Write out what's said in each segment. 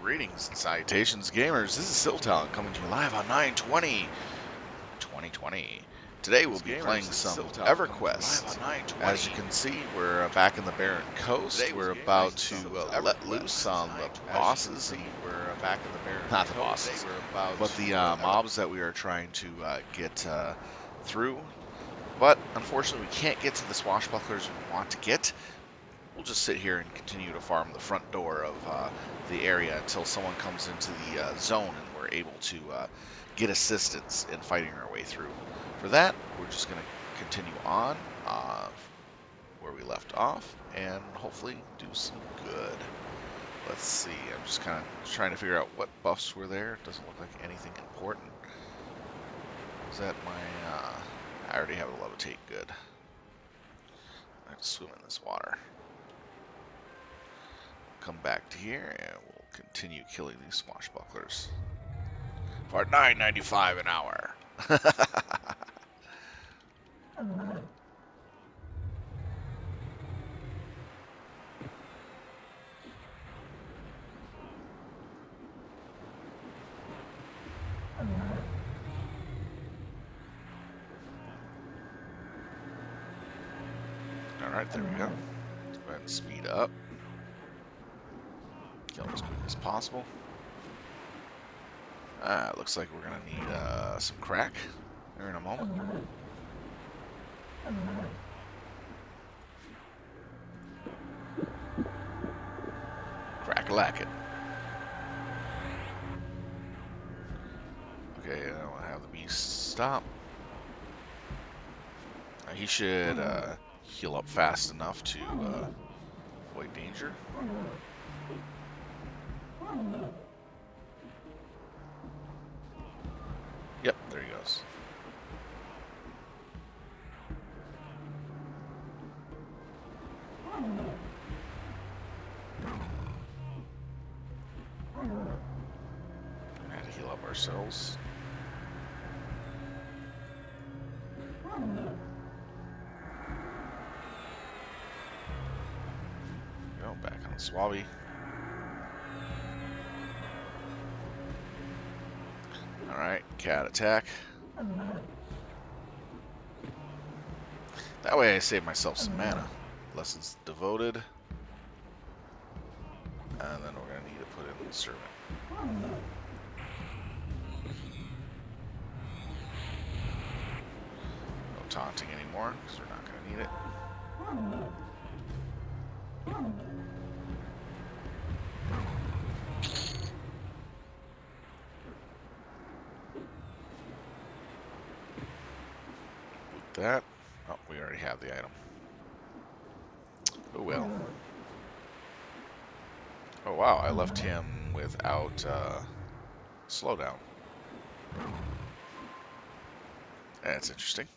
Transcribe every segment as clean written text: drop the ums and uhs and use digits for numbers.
Greetings and salutations, gamers. This is Siltown coming to you live on 9/20/2020. Today we'll be playing some EverQuest. As you can see, we're back in the Barren Coast. We're about to let loose on the bosses, and not the bosses, but the mobs that we are trying to get through. But unfortunately, we can't get to the swashbucklers we want to get. We'll just sit here and continue to farm the front door of the area until someone comes into the zone and we're able to get assistance in fighting our way through. For that, we're just going to continue on where we left off and hopefully do some good. Let's see, I'm just kind of trying to figure out what buffs were there. It doesn't look like anything important. Is that my... I already have a levitate, good. I have to swim in this water. Come back to here and we'll continue killing these swashbucklers for $9.95 an hour. Alright, there we go. Let's go ahead and speed up. Kill them as quick as possible. Looks like we're going to need some crack here in a moment. Crack-a-lack it. Okay, I want to have the beast stop. He should heal up fast enough to avoid danger. Yep, there he goes. We had to heal up ourselves. Go back on the swabby. Alright, cat attack. That way I save myself some mana. Lessons devoted. And then we're going to need to put in the servant. No taunting anymore, because we're not going to need it. That. Oh, we already have the item. Oh well. Oh wow, I left him without slowdown. That's interesting.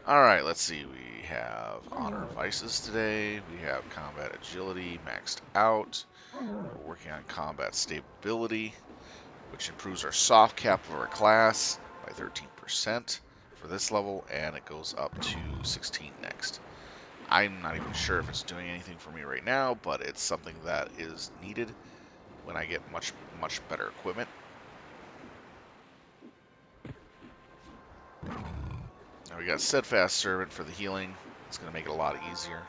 Alright, let's see. We have Honor Vices today. We have Combat Agility maxed out. We're working on Combat Stability, which improves our soft cap of our class by 13% for this level, and it goes up to 16 next. I'm not even sure if it's doing anything for me right now, but it's something that is needed when I get much better equipment. Now we got Steadfast Servant for the healing. It's going to make it a lot easier.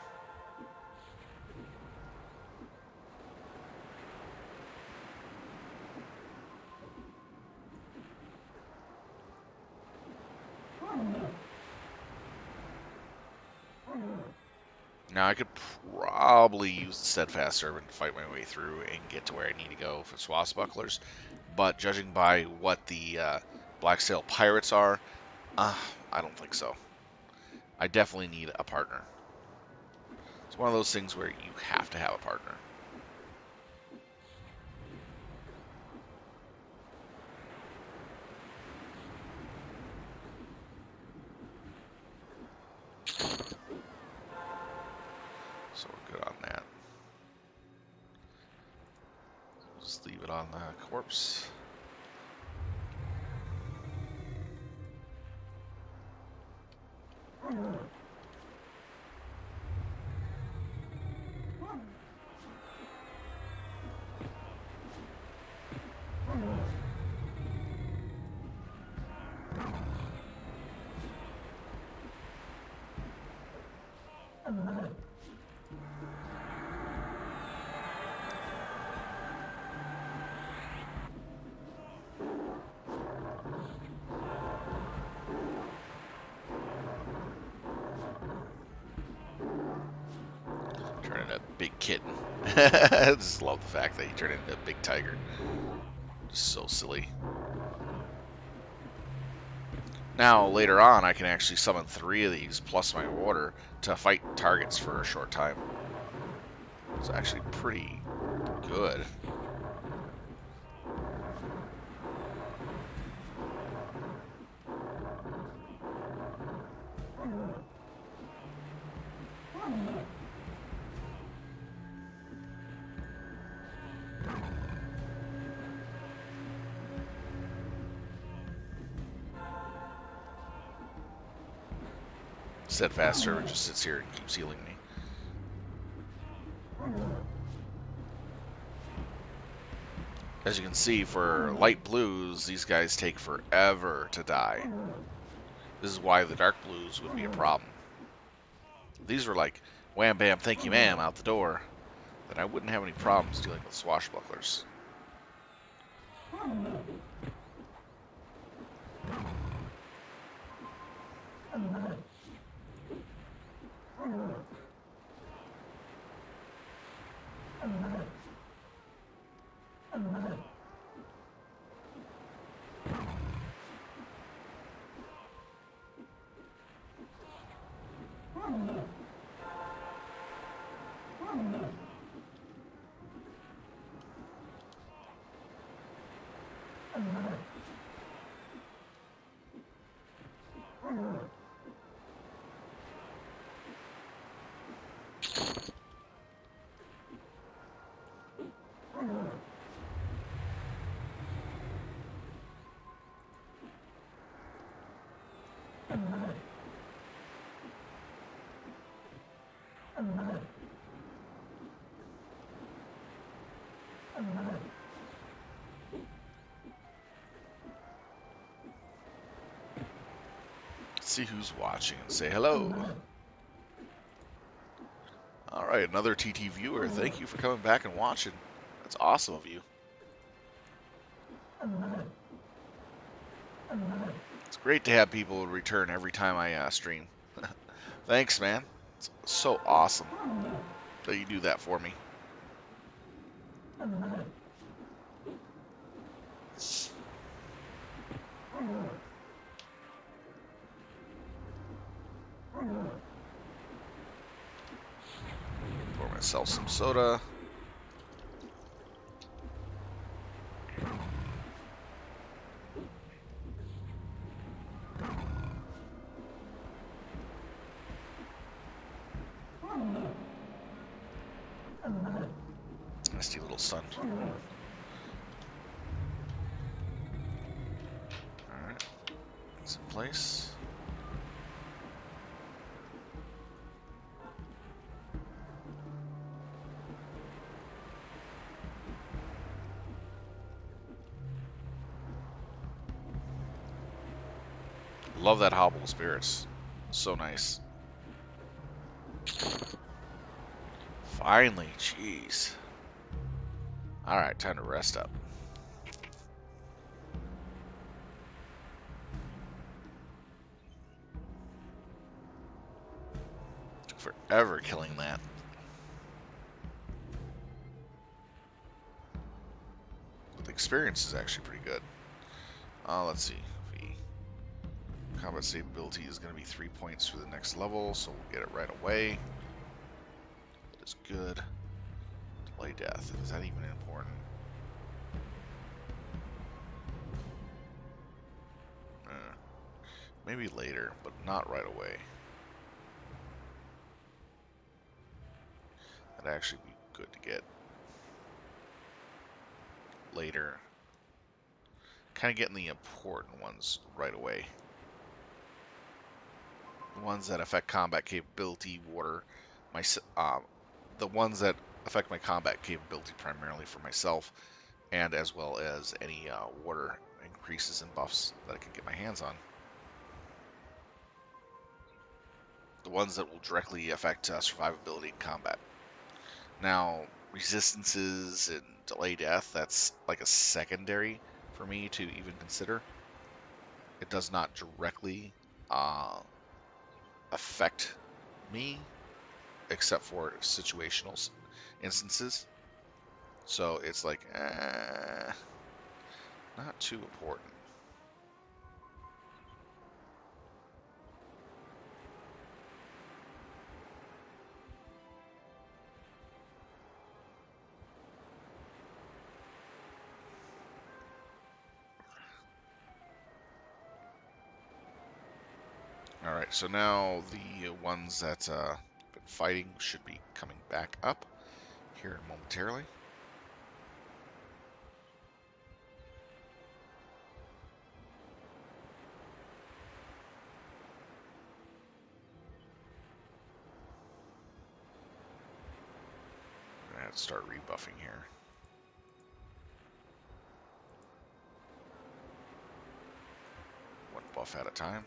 Now I could probably use the Steadfast Servant to fight my way through and get to where I need to go for swashbucklers, but judging by what the Black Sail Pirates are, I don't think so. I definitely need a partner. It's one of those things where you have to have a partner. So we're good on that. Just leave it on the corpse. Turn into a big kitten. I just love the fact that you turn into a big tiger. Just so silly. Now, later on, I can actually summon 3 of these, plus my order, to fight targets for a short time. It's actually pretty good. Steadfast Servant just sits here and keeps healing me. As you can see, for light blues, these guys take forever to die. This is why the dark blues would be a problem. These were like, wham bam, thank you ma'am, out the door. Then I wouldn't have any problems dealing with swashbucklers. See who's watching and say hello. Alright, another TT viewer. Thank you for coming back and watching. That's awesome of you. It's great to have people return every time I stream. Thanks, man. It's so awesome that you do that for me. Pour myself some soda. Nasty little son. Alright. It's in place. Love that Hobble Spirits. So nice. Finally, jeez. Alright, time to rest up. Took forever killing that. But the experience is actually pretty good. Let's see. Combat save ability is going to be 3 points for the next level, so we'll get it right away. That is good. Delay death. Is that even important? Maybe later, but not right away. That'd actually be good to get later. Kind of getting the important ones right away. The ones that affect combat capability, water, the ones that affect my combat capability primarily for myself, and as well as any water increases and buffs that I can get my hands on. The ones that will directly affect survivability in combat. Now, resistances and delay death, that's like a secondary for me to even consider. It does not directly affect me except for situational instances. So it's like, not too important. All right, so now the ones that been fighting should be coming back up here momentarily. I'm gonna have to start rebuffing here. One buff at a time.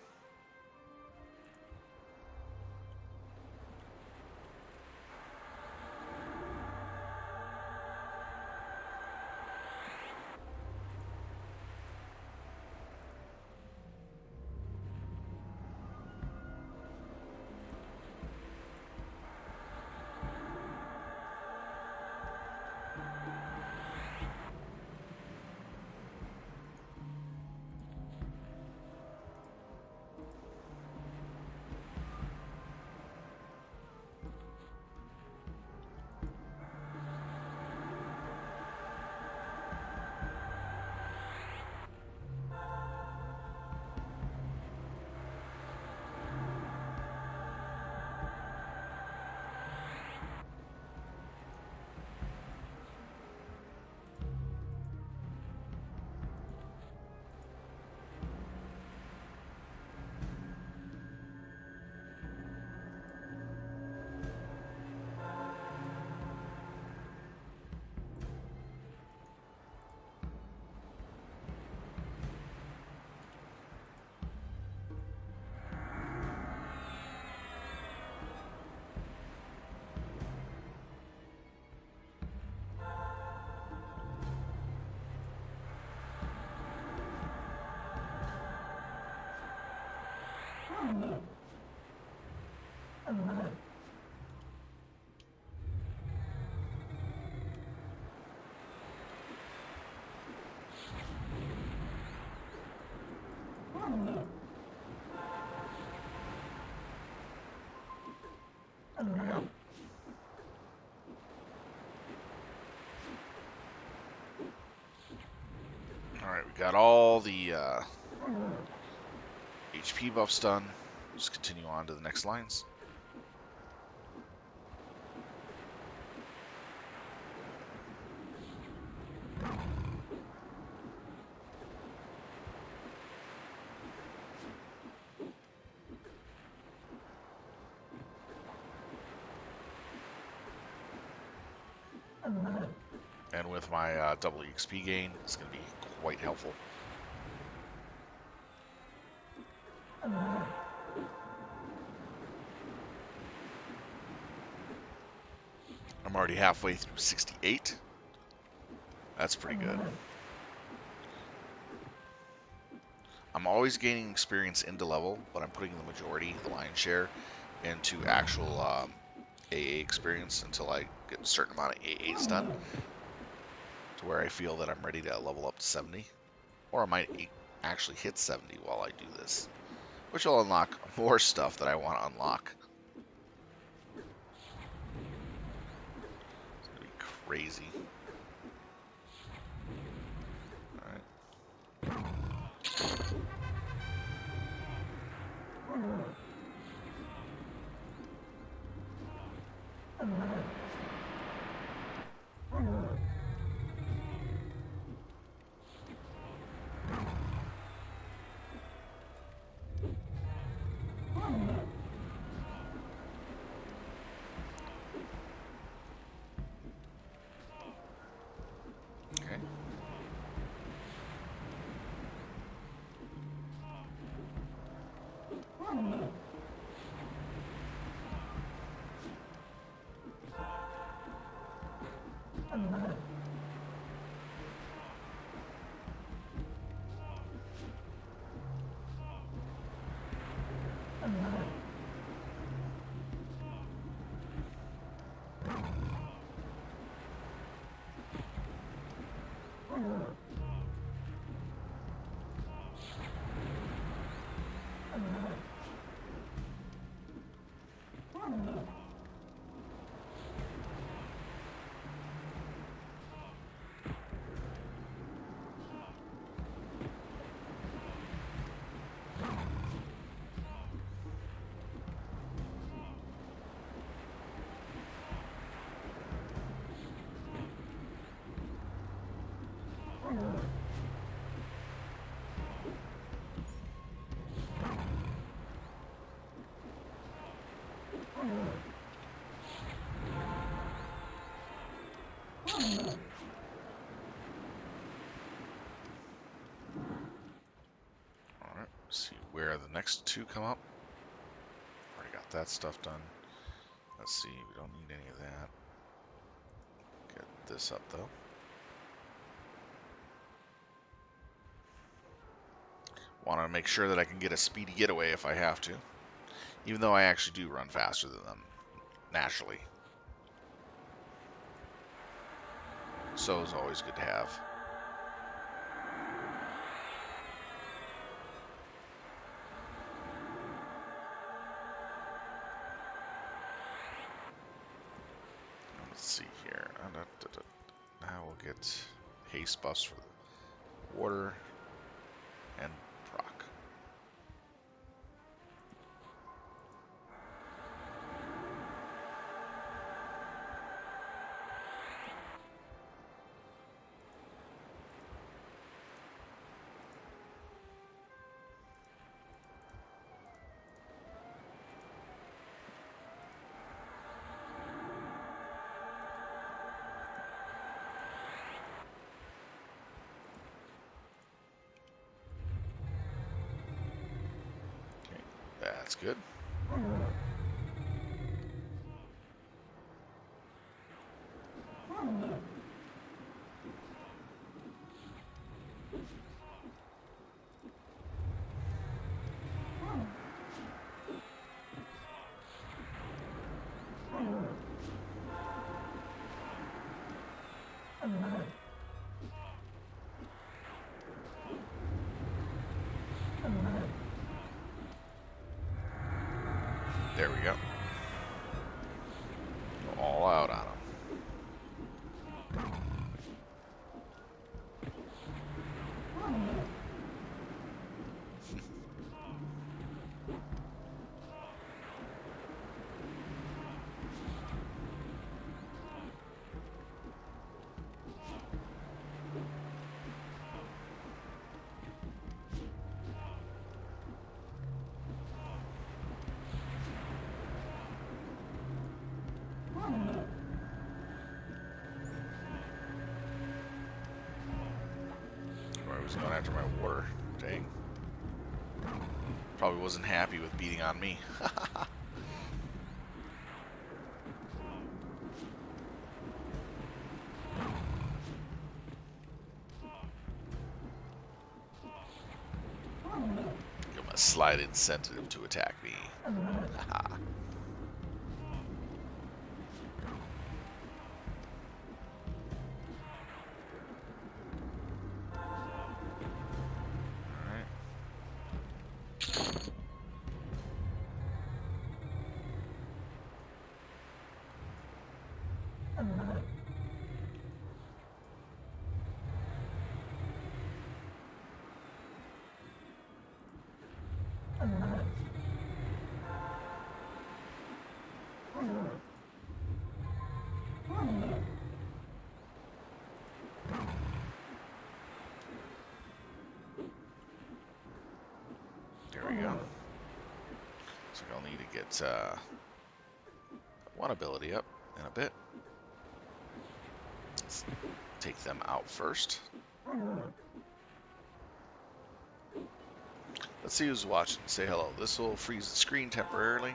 Alright, we got all the HP buffs done. We'll just continue on to the next lines. And with my double EXP gain, it's going to be quite helpful. I'm already halfway through 68. That's pretty good. I'm always gaining experience into level, but I'm putting the majority, the lion's share, into actual AA experience until I get a certain amount of AAs done, to where I feel that I'm ready to level up to 70. Or I might actually hit 70 while I do this, which will unlock more stuff that I want to unlock. It's going to be crazy. Alright. Alright, see where the next two come up. Already got that stuff done. Let's see, we don't need any of that. Get this up though. Want to make sure that I can get a speedy getaway if I have to. Even though I actually do run faster than them, naturally. So it's always good to have. Let's see here. Now we'll get haste buffs for the water and proc. Okay, that's good. There we go. Go all out on them. I was going after my water. Dang. Probably wasn't happy with beating on me. Give him a slight incentive to attack me. There we go. So I'll need to get one ability up in a bit. Let's take them out first. Let's see who's watching. Say hello. This will freeze the screen temporarily.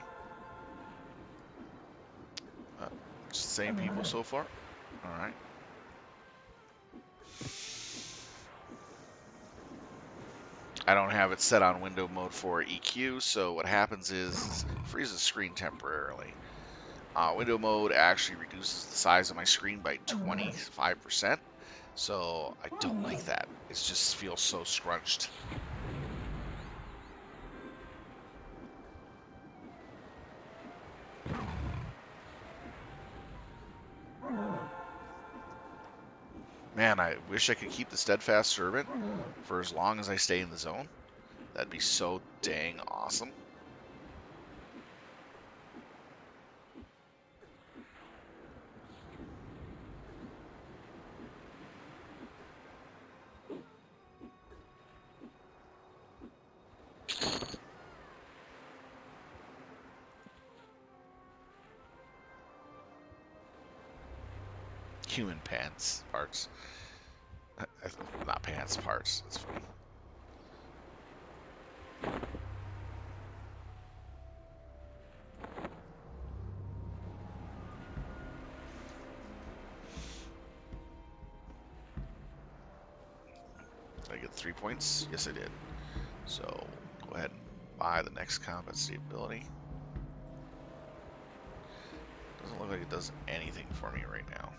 Same people so far. All right. I don't have it set on window mode for EQ, so what happens is it freezes the screen temporarily. Window mode actually reduces the size of my screen by 25%, So I don't like that. It just feels so scrunched. Man, I wish I could keep the Steadfast Servant for as long as I stay in the zone. That'd be so dang awesome. Human pants parts. Not pants, parts. That's funny. Did I get 3 points? Yes, I did. So go ahead and buy the next competency ability. Doesn't look like it does anything for me right now.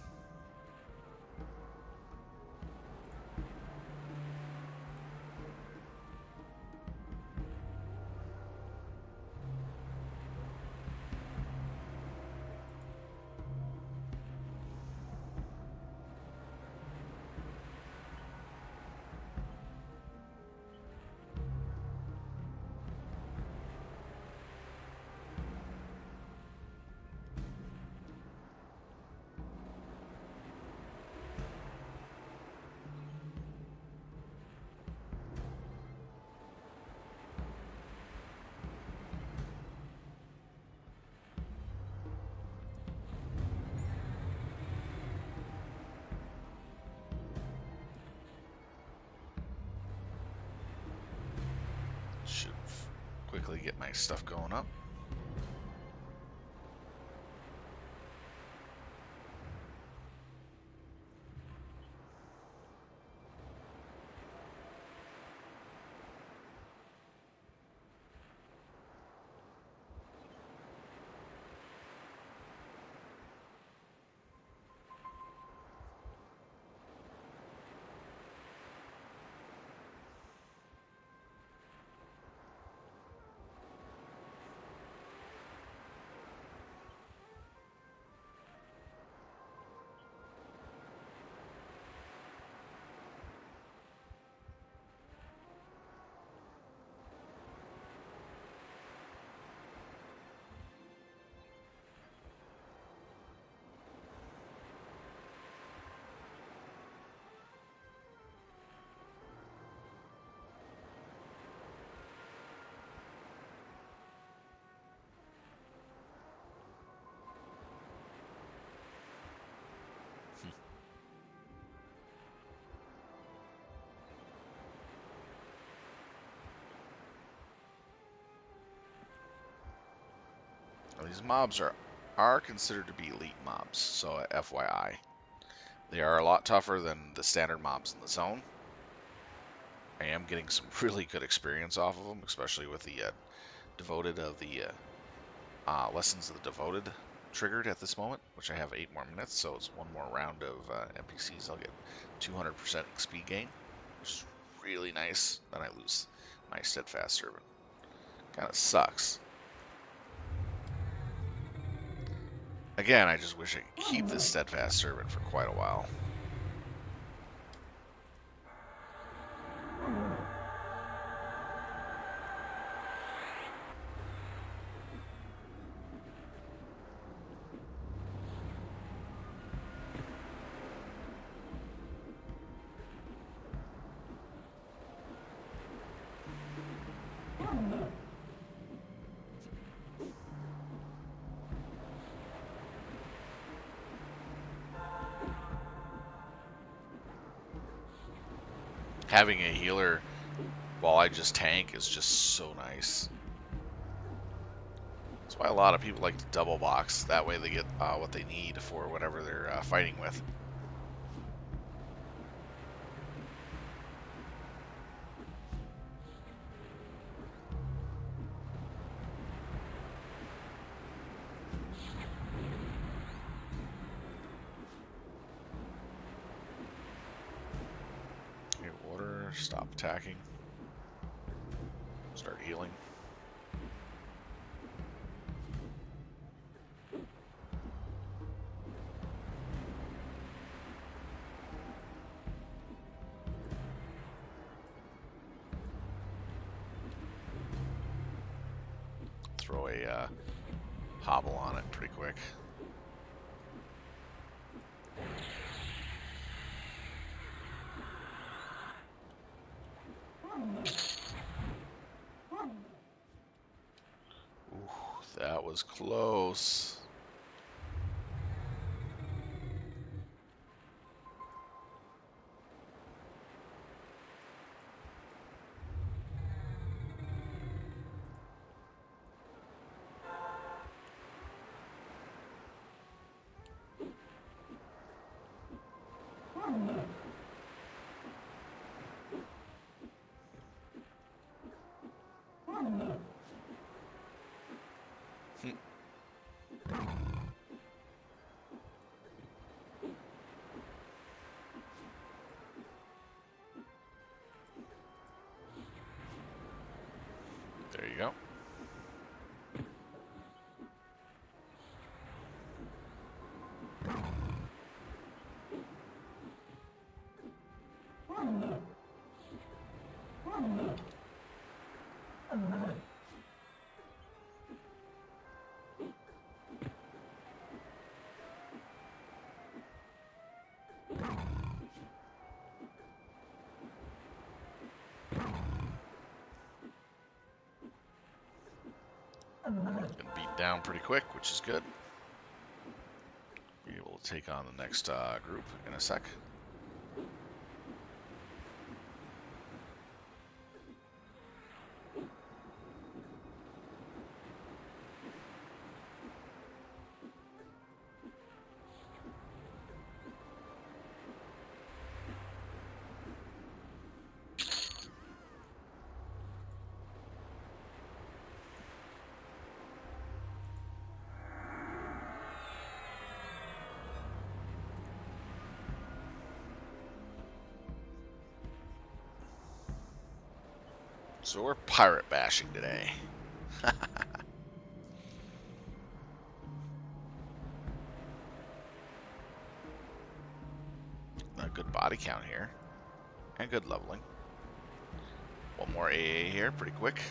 Should quickly get my stuff going up. Now, these mobs are considered to be elite mobs, so FYI. They are a lot tougher than the standard mobs in the zone. I am getting some really good experience off of them, especially with the devoted of the lessons of the devoted triggered at this moment, which I have 8 more minutes, so it's one more round of NPCs. I'll get 200% XP gain, which is really nice. Then I lose my Steadfast Servant. Kind of sucks. Again, I just wish I could keep this Steadfast Servant for quite a while. Having a healer while I just tank is just so nice. That's why a lot of people like to double box. That way they get what they need for whatever they're fighting with. there. Stop attacking. Start healing. Throw a hobble on it pretty quick. Ooh, that was close. There you go. Getting beat down pretty quick, which is good. Be able to take on the next group in a sec. So we're pirate bashing today. A good body count here. And good leveling. One more AA here, pretty quick.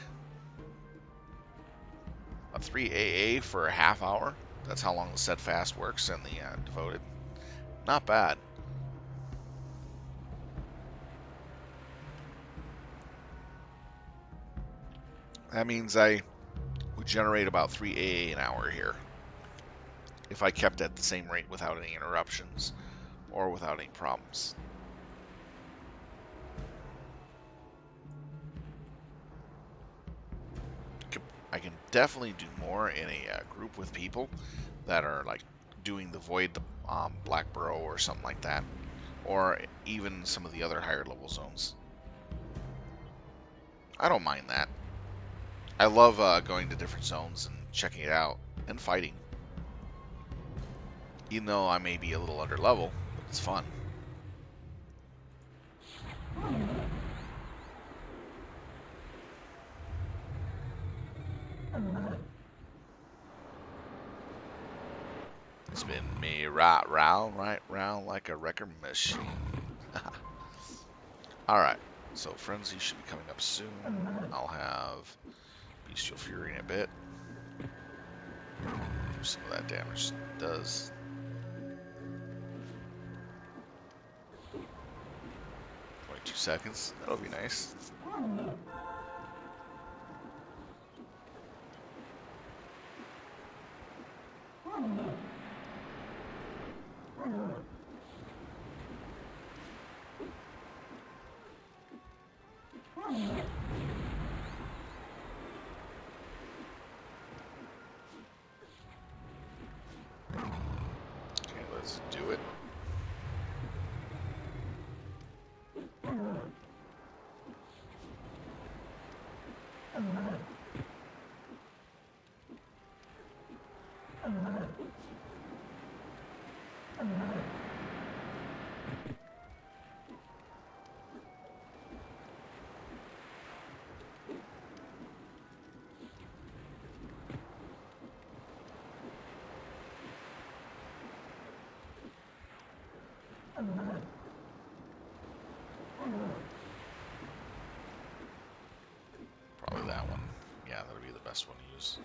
A 3 AA for a half hour. That's how long the steadfast works and the devoted. Not bad. That means I would generate about 3 AA an hour here. If I kept at the same rate without any interruptions or without any problems. I can definitely do more in a group with people that are like doing the Void Black Burrow or something like that. Or even some of the other higher level zones. I don't mind that. I love going to different zones and checking it out and fighting. Even though I may be a little under level, but it's fun. Spin me right round like a wrecker machine. Alright, so Frenzy should be coming up soon. I'll have Bestial Fury in a bit. Do some of that damage it does. Two seconds. That'll be nice. Okay, let's do it. Probably that one. Yeah, that would be the best one to use.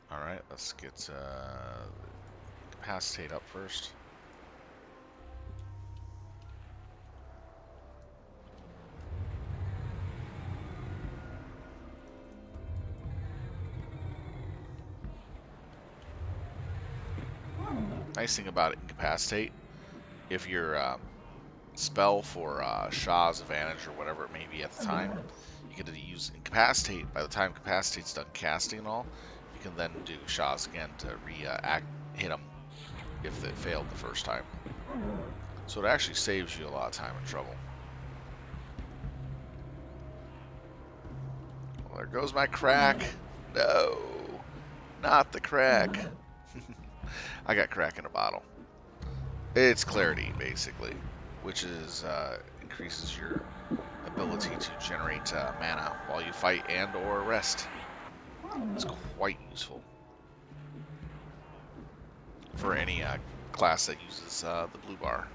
Alright, let's get capacitate up first. Nice thing about incapacitate, if your spell for Shah's advantage or whatever it may be at the time, you get to use incapacitate. By the time incapacitate's done casting and all, you can then do Shah's again to hit them if it failed the first time. So it actually saves you a lot of time and trouble. Well, there goes my crack. No, not the crack. I got crack in a bottle. It's clarity, basically, which is increases your ability to generate mana while you fight and or rest. It's quite useful for any class that uses the blue bar.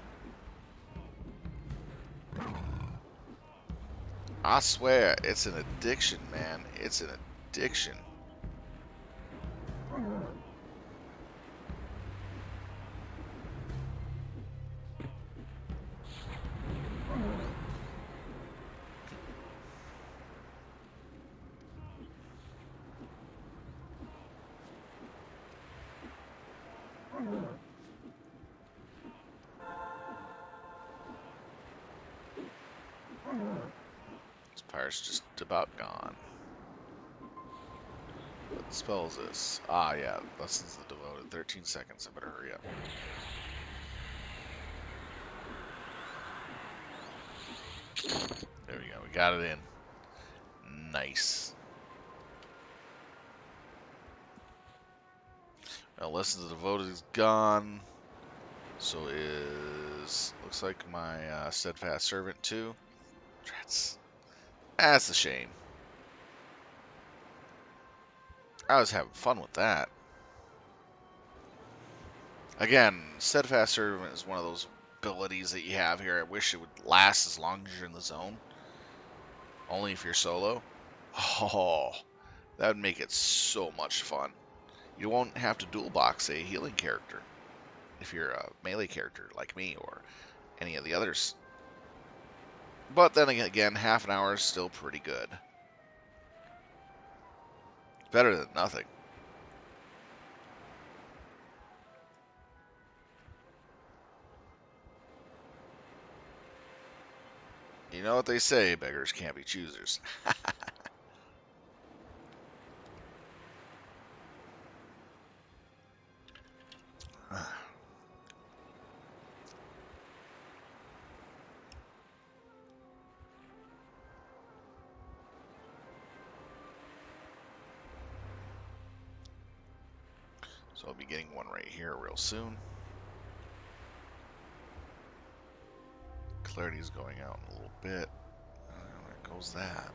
I swear, it's an addiction, man. It's an addiction. This pirate's just about gone. What spell is this? Ah, yeah. Lessons of the Devoted. 13 seconds. I better hurry up. There we go. We got it in. Nice. Well, Lessons of the Devoted is gone. So is... Looks like my Steadfast Servant, too. That's a shame. I was having fun with that. Again, Steadfast Servant is one of those abilities that you have here. I wish it would last as long as you're in the zone. Only if you're solo. Oh, that would make it so much fun. You won't have to dual box a healing character if you're a melee character like me or any of the others. But then again, half an hour is still pretty good. Better than nothing. You know what they say, beggars can't be choosers. So I'll be getting one right here real soon. Clarity's going out in a little bit. There goes that.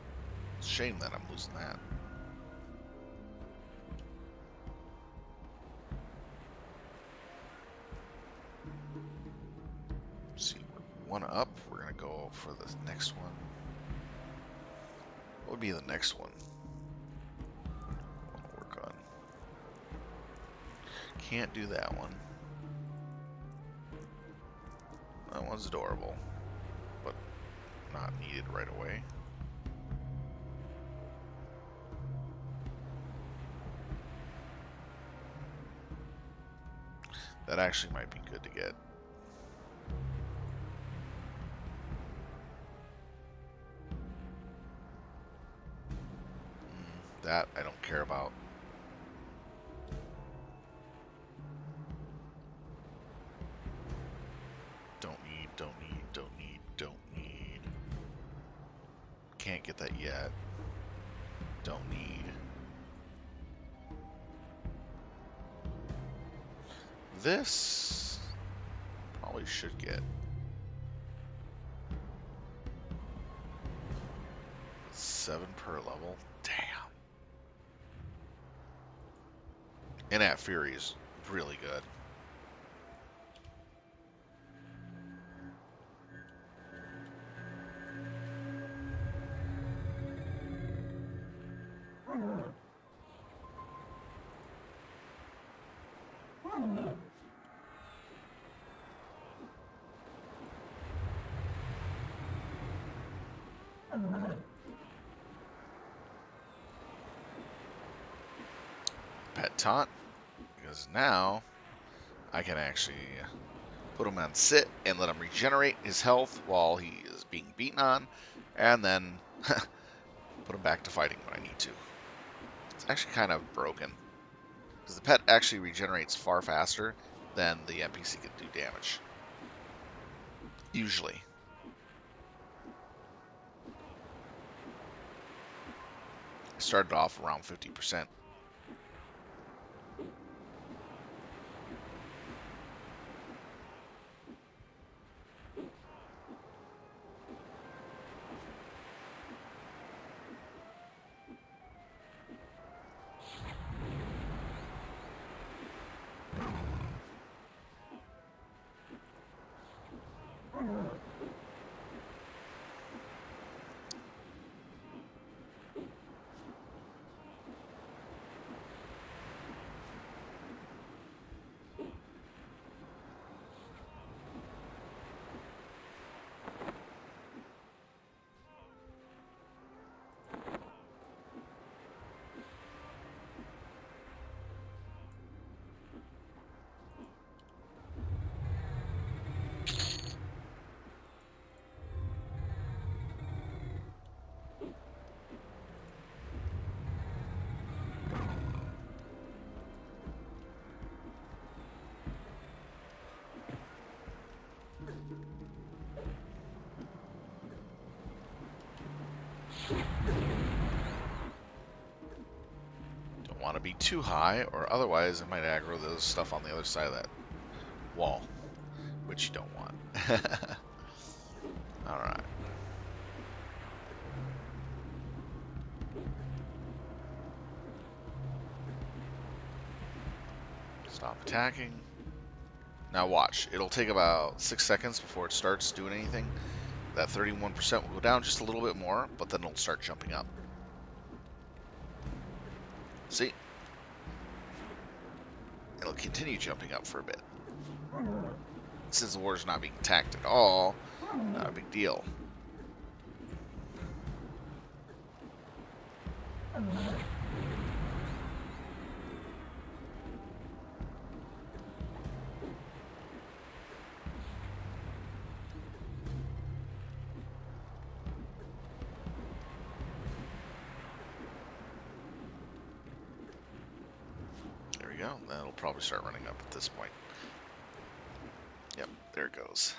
It's a shame that I'm losing that. Let's see, one up. We're going to go for the next one. What would be the next one? I'll work on. Can't do that one. That one's adorable, but not needed right away. That actually might be good to get. That I don't care about. Don't need, don't need, don't need, don't need. Can't get that yet. Don't need. This probably should get. 7 per level. Damn. And at Fury is really good. Pet taunt, because now I can actually put him on sit and let him regenerate his health while he is being beaten on, and then put him back to fighting when I need to. It's actually kind of broken, because the pet actually regenerates far faster than the NPC can do damage. Usually. Started off around 50%. Don't want to be too high, or otherwise it might aggro those stuff on the other side of that wall, which you don't want. Alright. Stop attacking. Now watch. It'll take about 6 seconds before it starts doing anything. That 31% will go down just a little bit more, but then it'll start jumping up. See? It'll continue jumping up for a bit. Since the water's not being attacked at all, not a big deal. There we go. That'll probably start running up at this point. Yep, there it goes.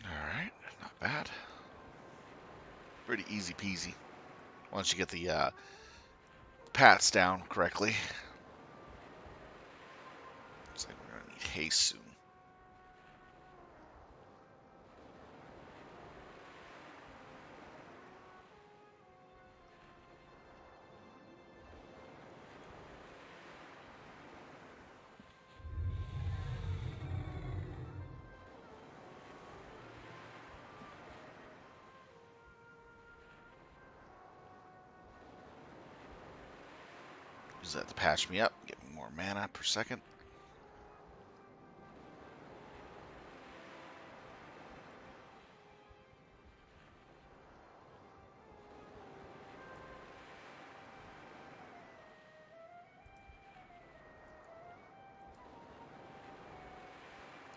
Alright, not bad. Pretty easy peasy. Once you get the pats down correctly. Looks like we're going to need haste soon. Use that to patch me up, get me more mana per second.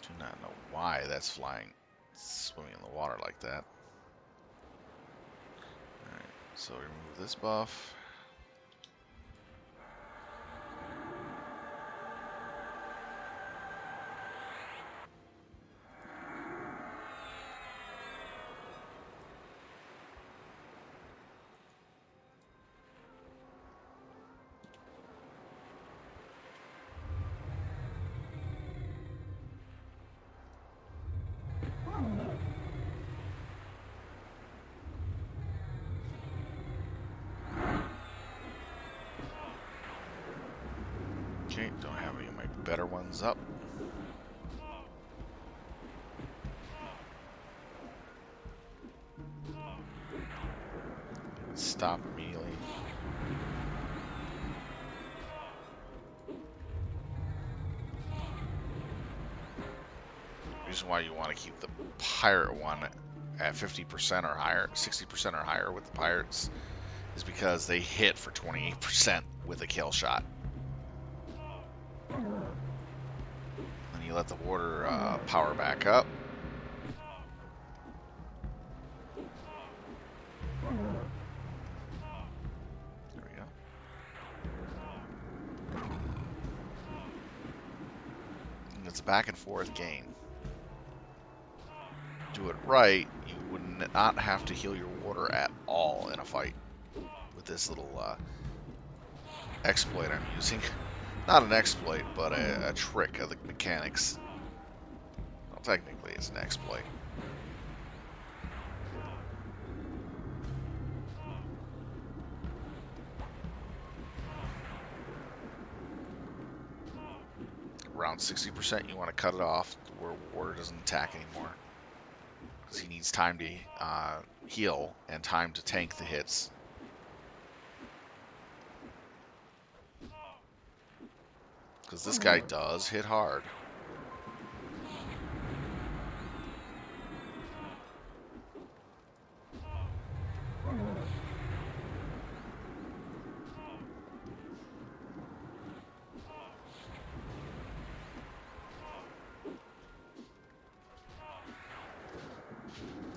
Do not know why that's flying, swimming in the water like that. Alright, so remove this buff. Okay, don't have any of my better ones up. Stop immediately. The reason why you want to keep the pirate one at 50% or higher, 60% or higher with the pirates is because they hit for 28% with a kill shot. Then you let the water power back up. There we go. And it's a back and forth game. Do it right, you would not have to heal your water at all in a fight with this little exploit I'm using. Not an exploit, but a trick of the mechanics. Well, technically it's an exploit. Around 60%, you want to cut it off where water doesn't attack anymore. Because he needs time to heal and time to tank the hits. Because this guy does hit hard.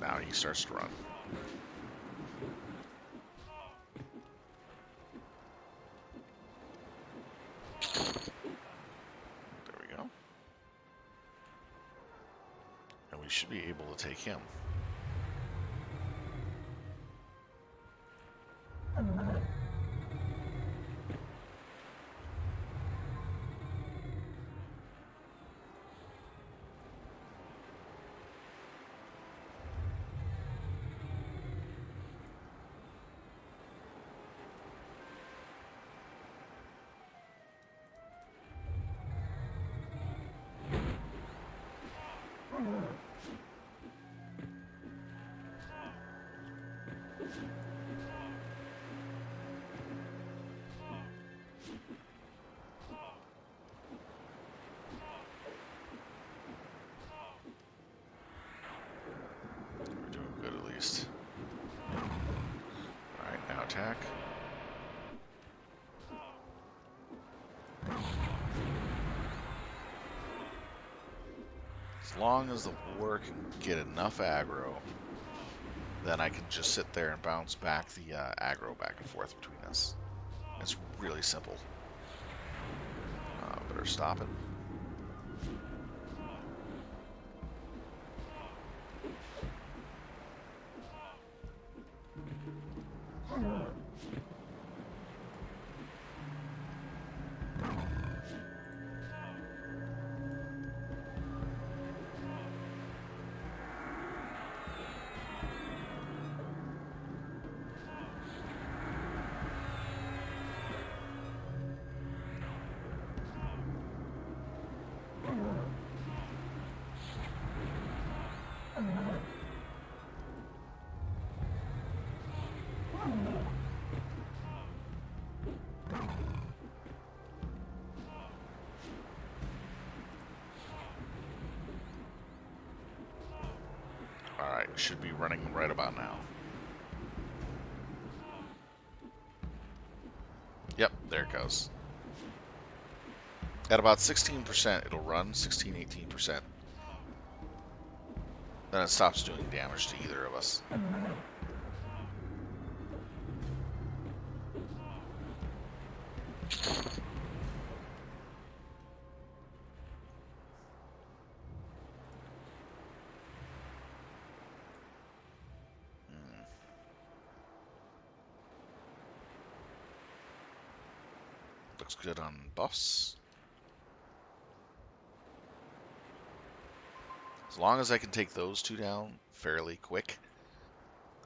Now he starts to run. There we go. And we should be able to take him. We're doing good at least. Alright, now attack. As long as the war can get enough aggro, then I can just sit there and bounce back the aggro back and forth between us. It's really simple. Better stop it. Alright, should be running right about now. Yep, there it goes. At about 16%, it'll run, 16, 18%. Then it stops doing damage to either of us. Looks good on buffs. As long as I can take those two down fairly quick,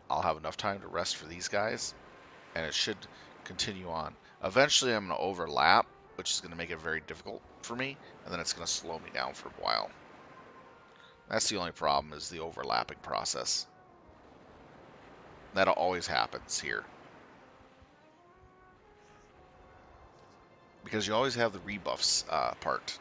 I'll have enough time to rest for these guys, and it should continue on. Eventually I'm going to overlap which is going to make it very difficult for me, and then it's going to slow me down for a while. That's the only problem, is the overlapping process. That always happens here. Because you always have the rebuffs part.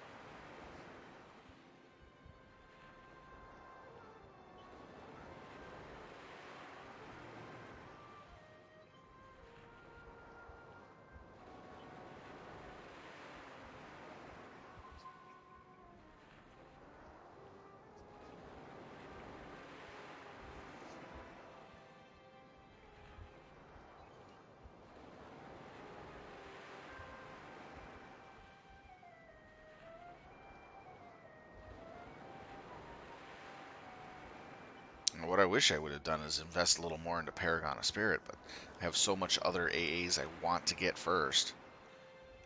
What I wish I would have done is invest a little more into Paragon of Spirit, but I have so much other AAs I want to get first.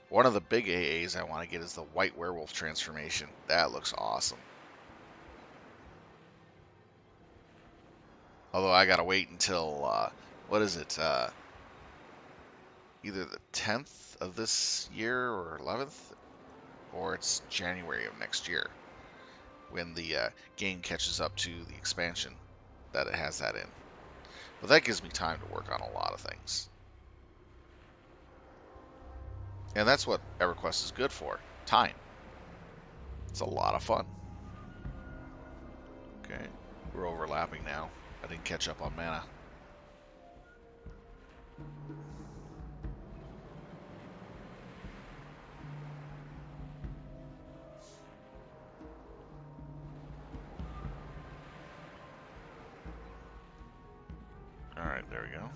One of the big AAs I want to get is the White Werewolf transformation. That looks awesome. Although I gotta wait until, what is it, either the 10th of this year or 11th, or it's January of next year, when the game catches up to the expansion that it has that in. But that gives me time to work on a lot of things. And that's what EverQuest is good for. Time. It's a lot of fun. Okay, we're overlapping now. I didn't catch up on mana. Alright, there we go.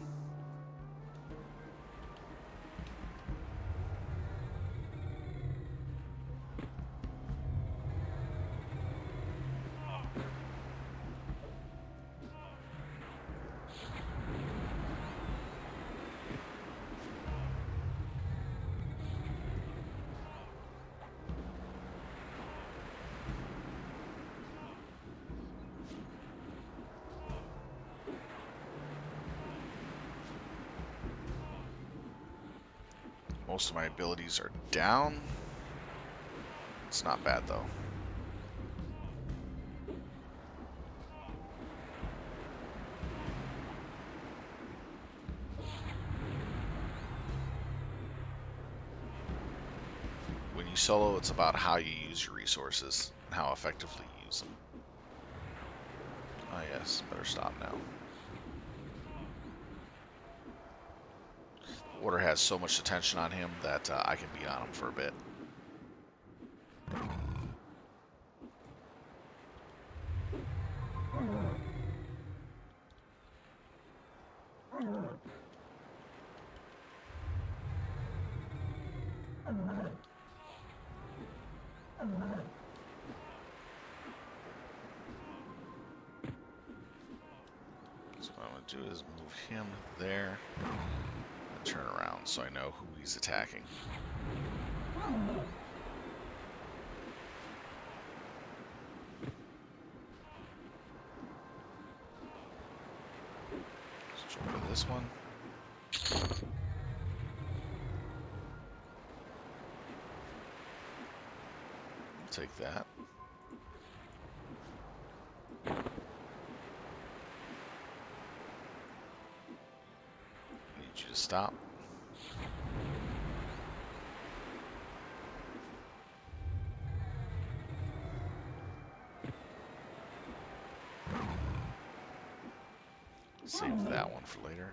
Most of my abilities are down. It's not bad though. When you solo, it's about how you use your resources and how effectively you use them. Oh yes, better stop now. The order has so much attention on him that I can be on him for a bit. So what I'm going to do is move him there and turn around so I know who he's attacking. Let's jump to this one. I'll take that. Need you to stop. Save that one for later.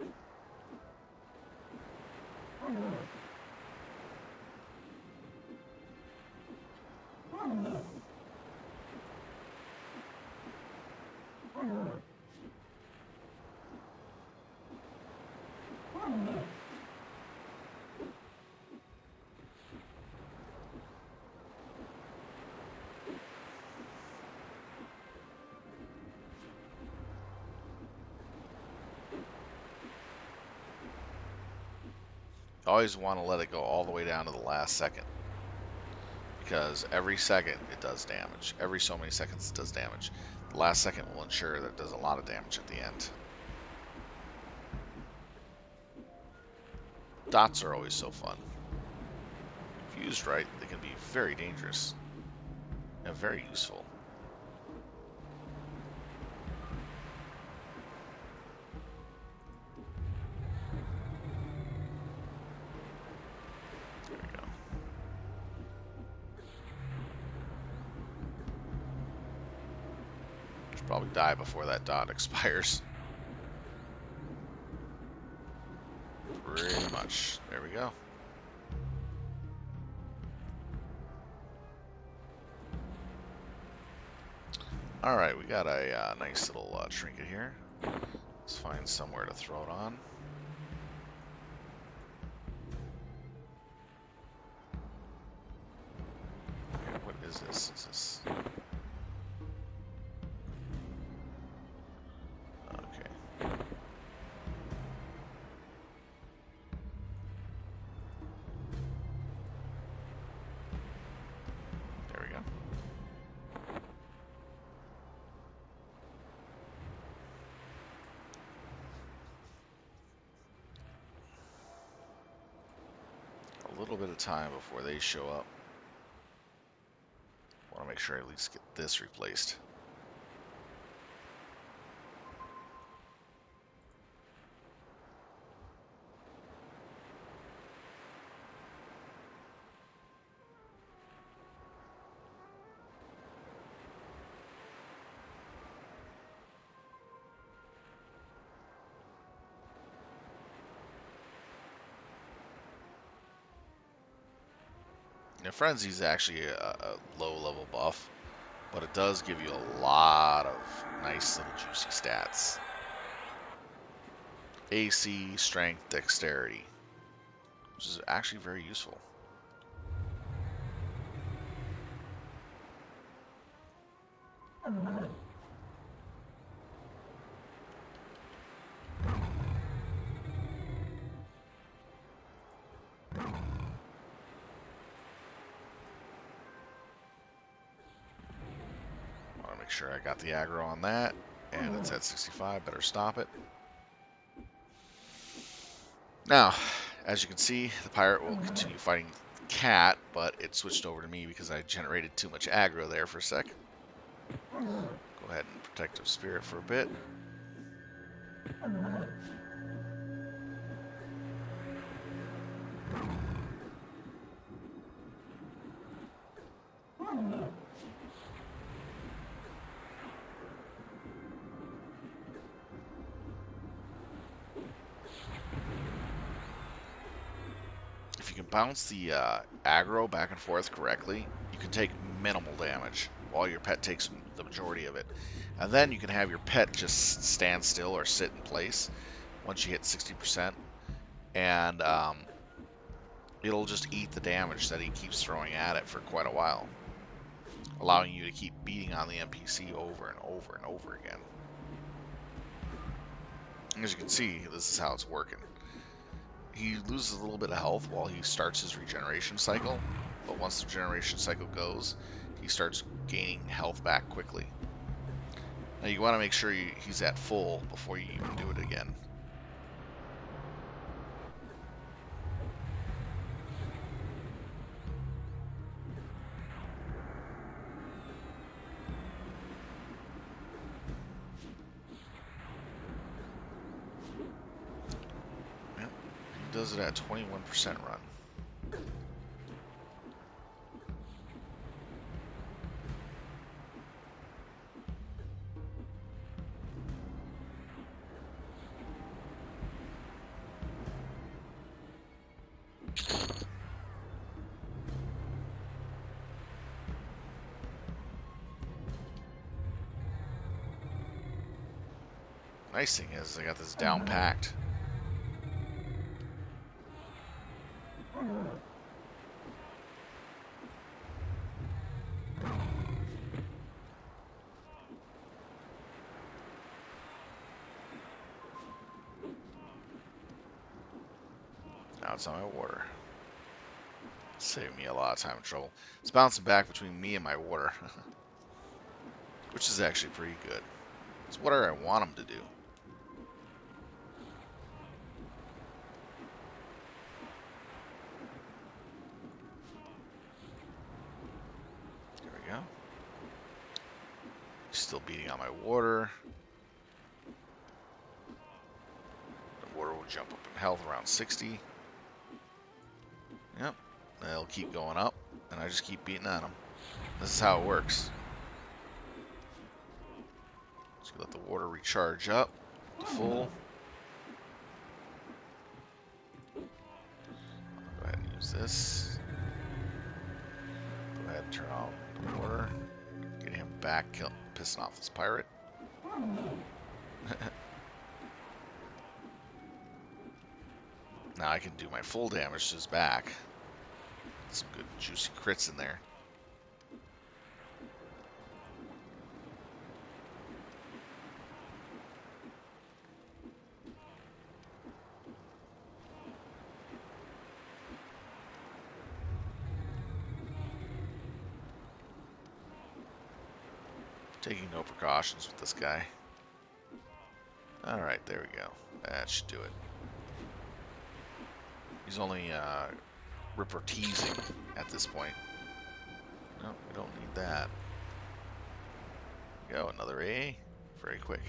Always want to let it go all the way down to the last second, because every second it does damage. Every so many seconds it does damage. The last second will ensure that it does a lot of damage at the end. Dots are always so fun. If used right, they can be very dangerous and very useful. There we go. Should probably die before that dot expires. Pretty much. There we go. Alright, we got a nice little trinket here. Let's find somewhere to throw it on. Okay, what is this? Is this... Okay. There we go. A little bit of time before they show up. Want to make sure I at least get this replaced. Now, Frenzy's actually a low-level buff, but it does give you a lot of nice little juicy stats. AC, strength, dexterity, which is actually very useful. Want to make sure I got the aggro on that, and it's at 65. Better stop it. Now, as you can see, the pirate will continue fighting the cat, but it switched over to me because I generated too much aggro there for a sec. Go ahead and protective spirit for a bit. If you can bounce the aggro back and forth correctly, you can take minimal damage while your pet takes the majority of it. And then you can have your pet just stand still or sit in place once you hit 60%, and it'll just eat the damage that he keeps throwing at it for quite a while, allowing you to keep beating on the NPC over and over and over again. As you can see, this is how it's working. He loses a little bit of health while he starts his regeneration cycle, but once the regeneration cycle goes, he starts gaining health back quickly. Now you want to make sure he's at full before you even do it again. Yep, he does it at 21% run. Nice thing is I got this down packed. Now it's on my water. Saving me a lot of time and trouble. It's bouncing back between me and my water, which is actually pretty good. It's whatever I want him to do. we go. Still beating on my water. The water will jump up in health around 60. Yep. They'll keep going up, and I just keep beating on them. This is how it works. So let the water recharge up to full. I'll go ahead and use this. Go ahead and turn off the water. Get him back, pissing off this pirate. Now I can do my full damage to his back. Some good juicy crits in there. Taking no precautions with this guy. Alright, there we go. That should do it. He's only ripper teasing at this point. No, we don't need that. There we go, another A. Very quick.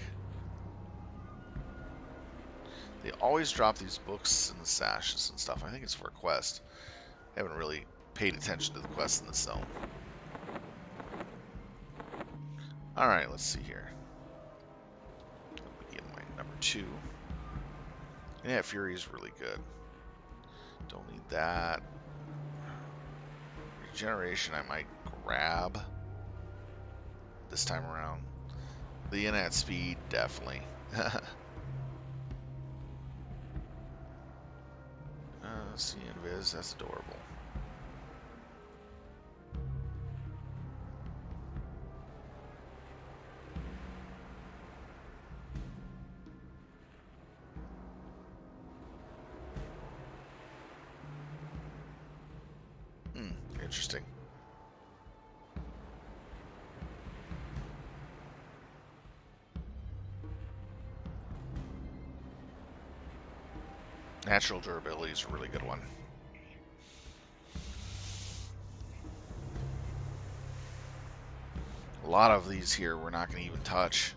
They always drop these books in the sashes and stuff. I think it's for a quest. I haven't really paid attention to the quests in this zone. Alright, let's see here. Begin my number 2. Yeah, Fury is really good. Don't need that. Regeneration I might grab this time around. The in-at speed, definitely. See Invis, that's adorable. Interesting. Natural durability is a really good one. A lot of these here we're not going to even touch.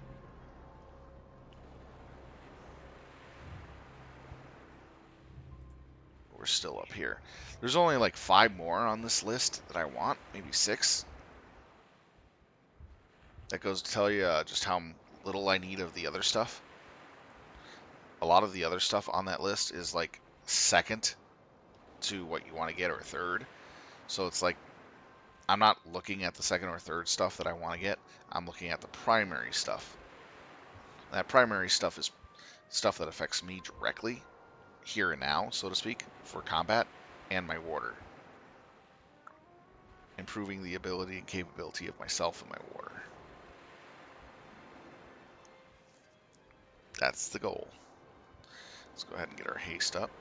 We're still up here. There's only like 5 more on this list that I want, maybe 6. That goes to tell you just how little I need of the other stuff. A lot of the other stuff on that list is like second to what you want to get or third. So it's like I'm not looking at the second or third stuff that I want to get. I'm looking at the primary stuff. And that primary stuff is stuff that affects me directly, here and now, so to speak, for combat and my water. Improving the ability and capability of myself and my water. That's the goal. Let's go ahead and get our haste up.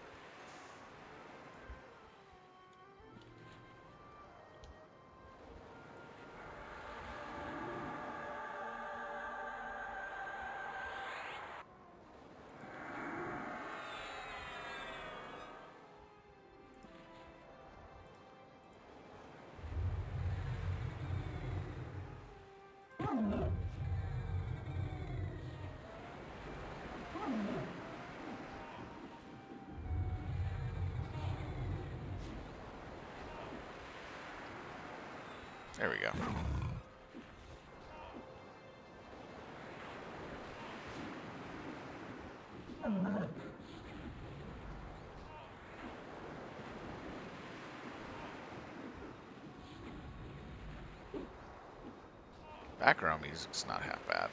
There we go. Background music's not half bad.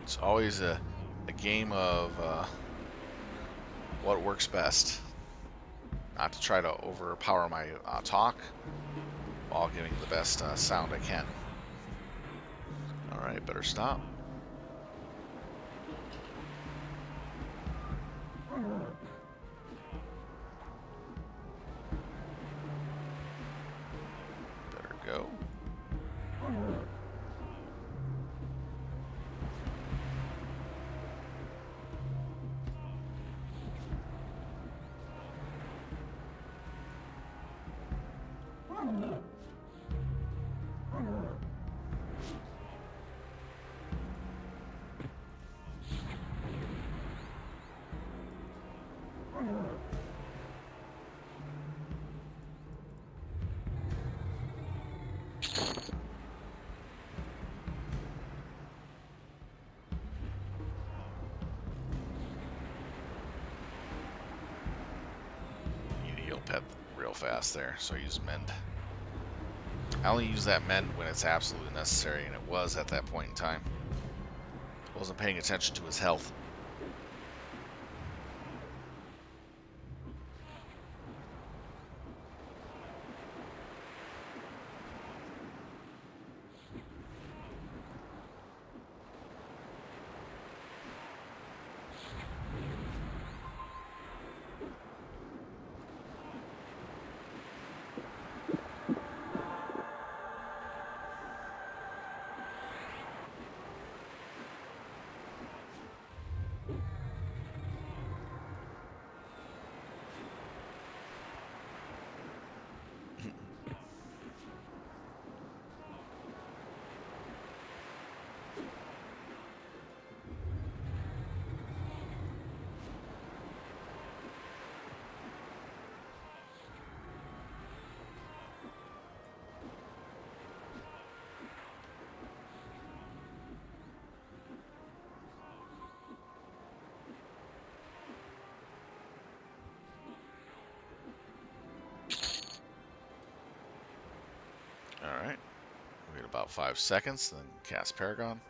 It's always a game of what works best. Not to try to overpower my talk while giving the best sound I can. Alright, better stop. Better go. Heal pet real fast there, so I use mend. I only use that mend when it's absolutely necessary, and it was at that point in time. I wasn't paying attention to his health. Alright. Wait about 5 seconds, then cast Paragon.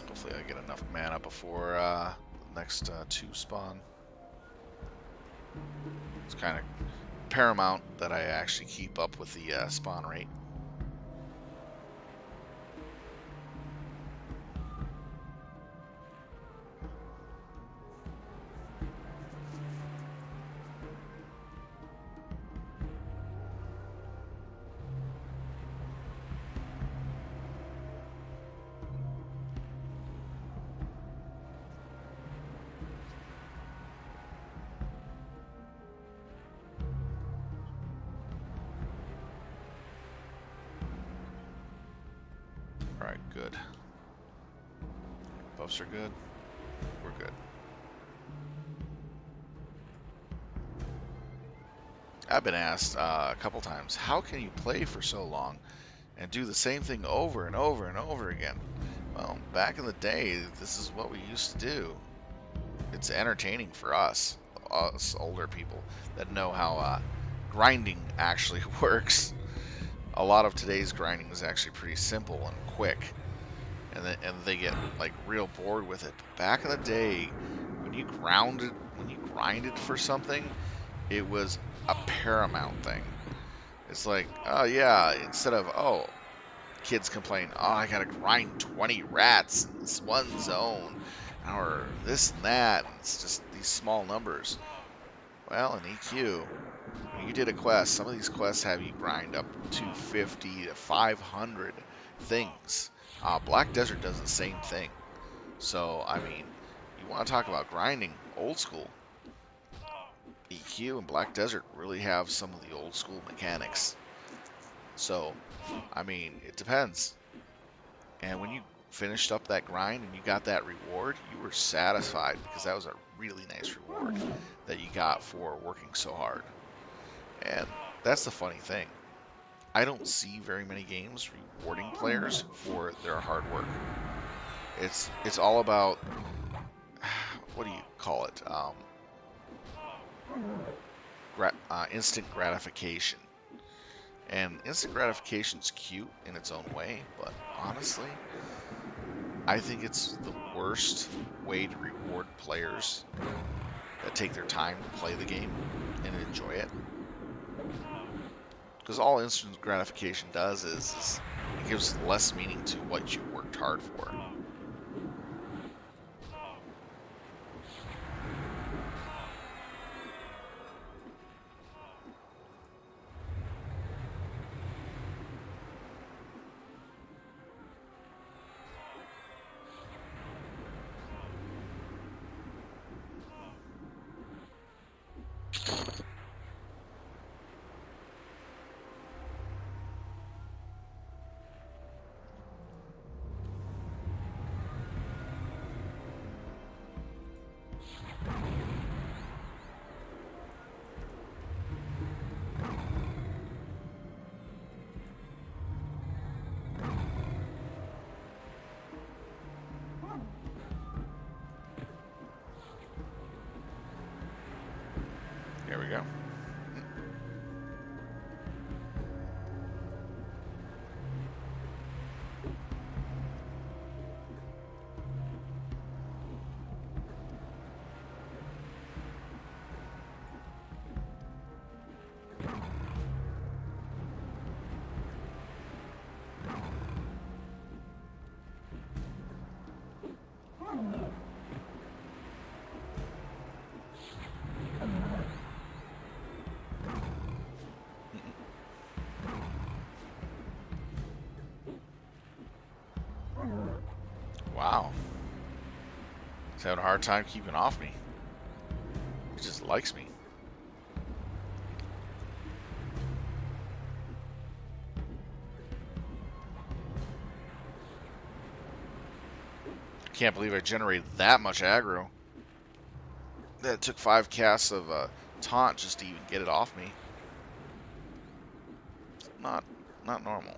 Hopefully I get enough mana before the next 2 spawn. It's kind of paramount that I actually keep up with the spawn rate. Alright, good. Buffs are good. We're good. I've been asked a couple times, how can you play for so long and do the same thing over and over and over again? Well, back in the day, this is what we used to do. It's entertaining for us older people that know how grinding actually works. A lot of today's grinding is actually pretty simple and quick, and they get like real bored with it. But back in the day, when you grinded for something, it was a paramount thing. It's like, oh yeah, instead of, oh, kids complain, oh, I gotta grind 20 rats in this one zone, or this and that, and it's just these small numbers. Well, in EQ, when you did a quest, some of these quests have you grind up to 50 to 500 things. Black Desert does the same thing. So, I mean, you want to talk about grinding, old school. EQ and Black Desert really have some of the old school mechanics. So, I mean, it depends. And when you finished up that grind and you got that reward, you were satisfied because that was a really nice reward that you got for working so hard. And that's the funny thing. I don't see very many games rewarding players for their hard work. It's all about, what do you call it? instant gratification. And instant gratification's cute in its own way, but honestly, I think it's the worst way to reward players that take their time to play the game and enjoy it. Because all instant gratification does is it gives less meaning to what you worked hard for. There we go. Wow. He's having a hard time keeping off me. He just likes me. Can't believe I generated that much aggro. That took 5 casts of taunt just to even get it off me. Not normal.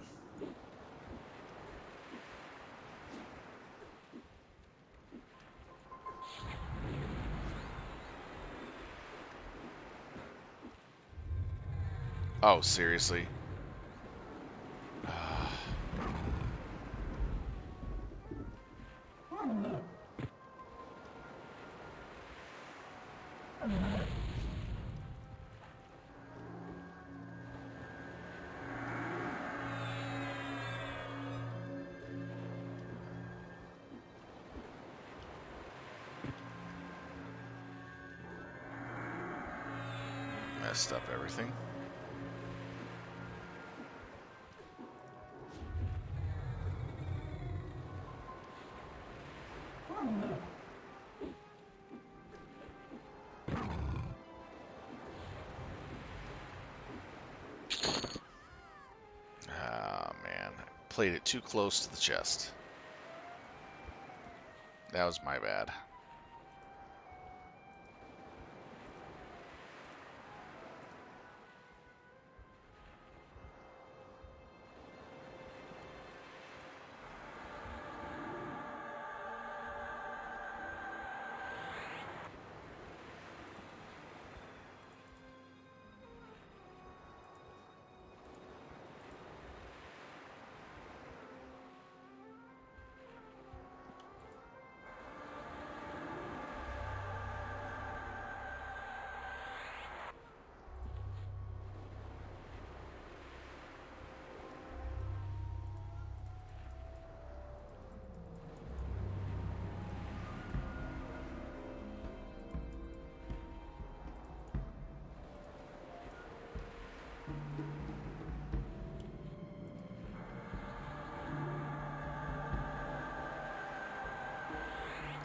Oh, seriously? Messed up everything. Ah, man. Played it too close to the chest. That was my bad.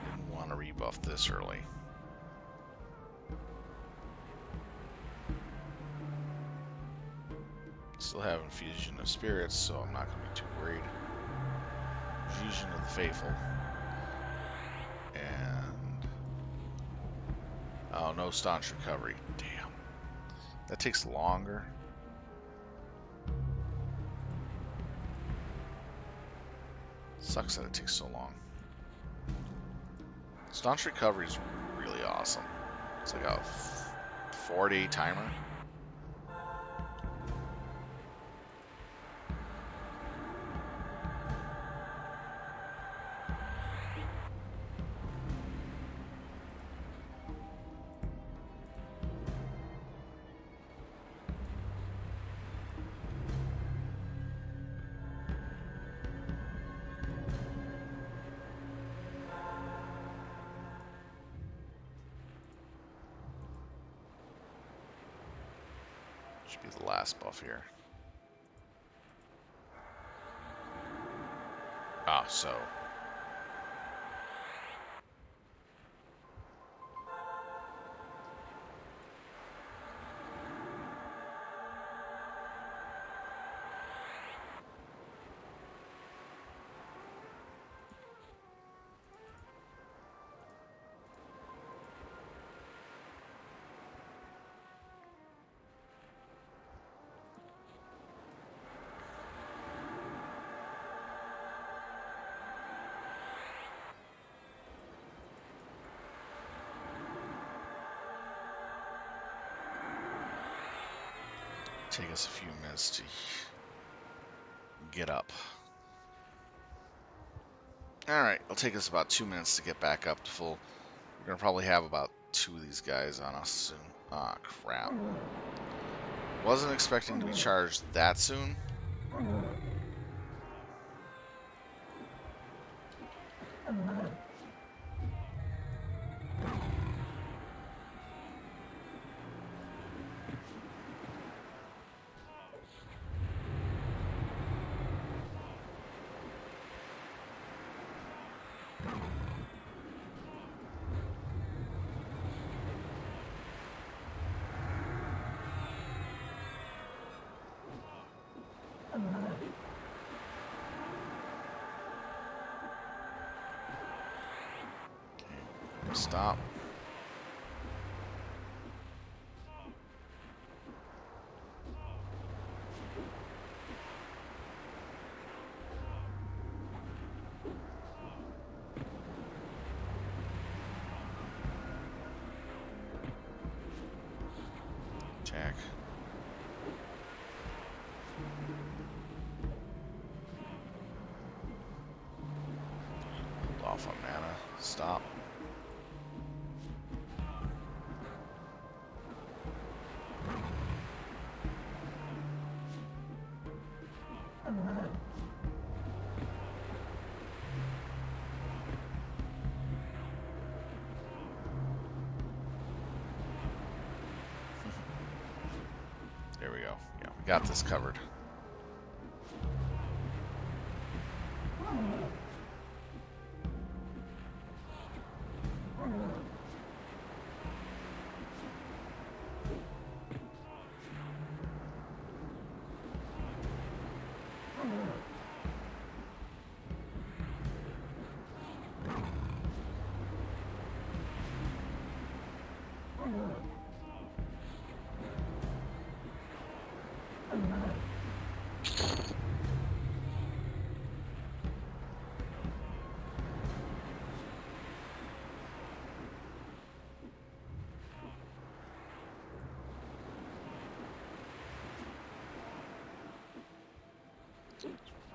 Didn't want to rebuff this early. Still have Infusion of Spirits, so I'm not going to be too worried. Fusion of the Faithful. And... oh, no Staunch Recovery. Damn. That takes longer. Sucks that it takes so long. Staunch Recovery is really awesome. It's like a 4-day timer. Should be the last buff here. Ah, so. Take us a few minutes to get up. Alright, it'll take us about 2 minutes to get back up to full. We're going to probably have about 2 of these guys on us soon. Ah, crap. Wasn't expecting to be charged that soon. Okay, stop. Attack. Hold off on mana. Stop. There we go. Yeah, we got this covered.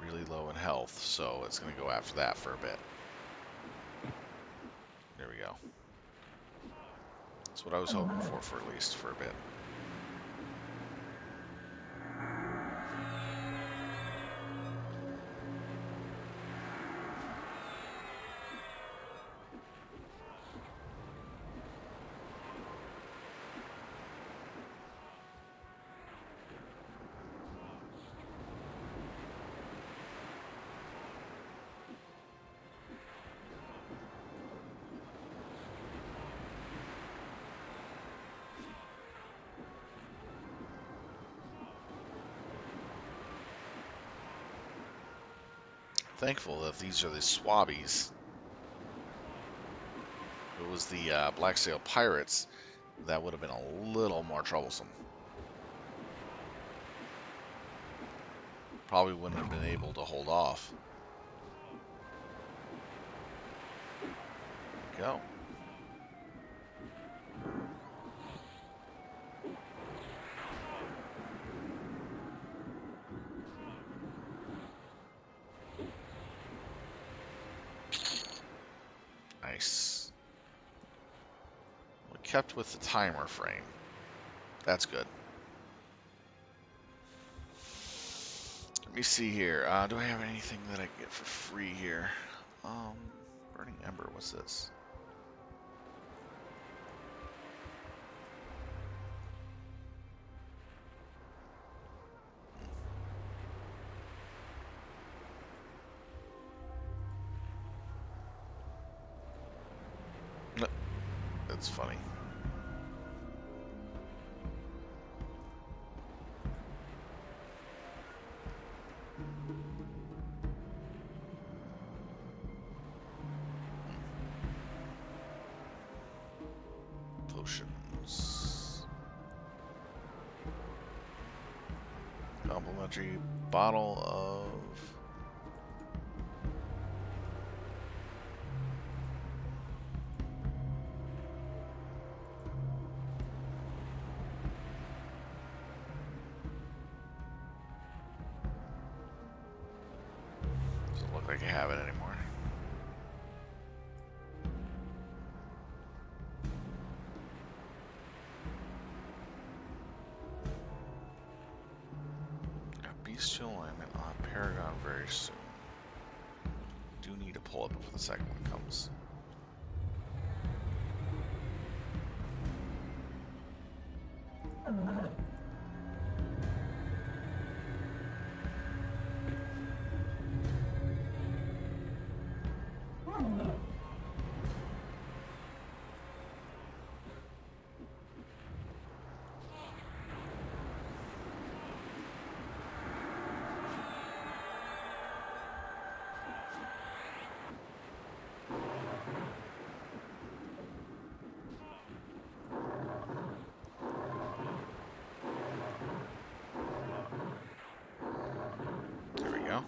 Really low in health, so it's going to go after that for a bit. There we go. That's what I was hoping for at least for a bit. Thankful that these are the swabbies. If it was the Blacksail Pirates, that would have been a little more troublesome. Probably wouldn't have been able to hold off. There we go. kept with the timer frame. That's good. Let me see here. Do I have anything that I can get for free here? Burning Ember, what's this? No, that's funny. Potions. Complimentary bottle of... Doesn't look like I have it anymore. Bestial alignment on Paragon very soon. Do need to pull it before the second one comes. There we go.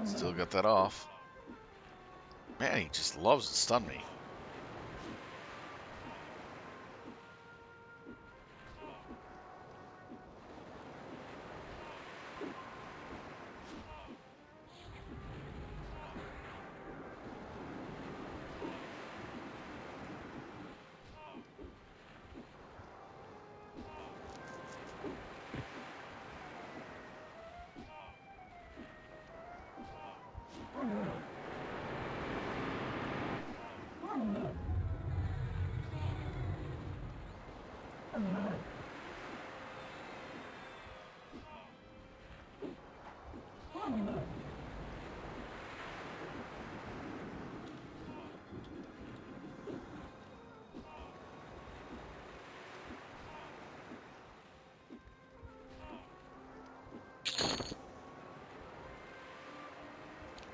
Still got that off. Man, he just loves to stun me.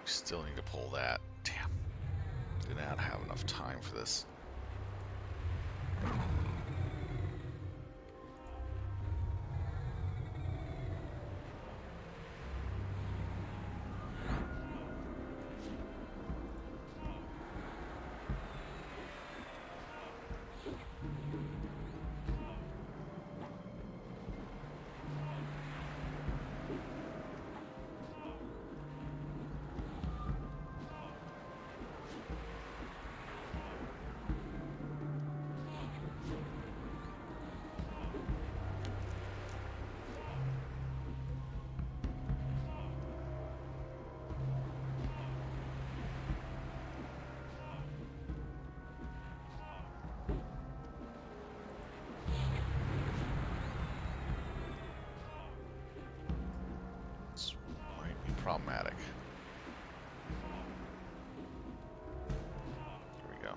Still need to pull that. Damn. Do not have enough time for this. Problematic. Here we go.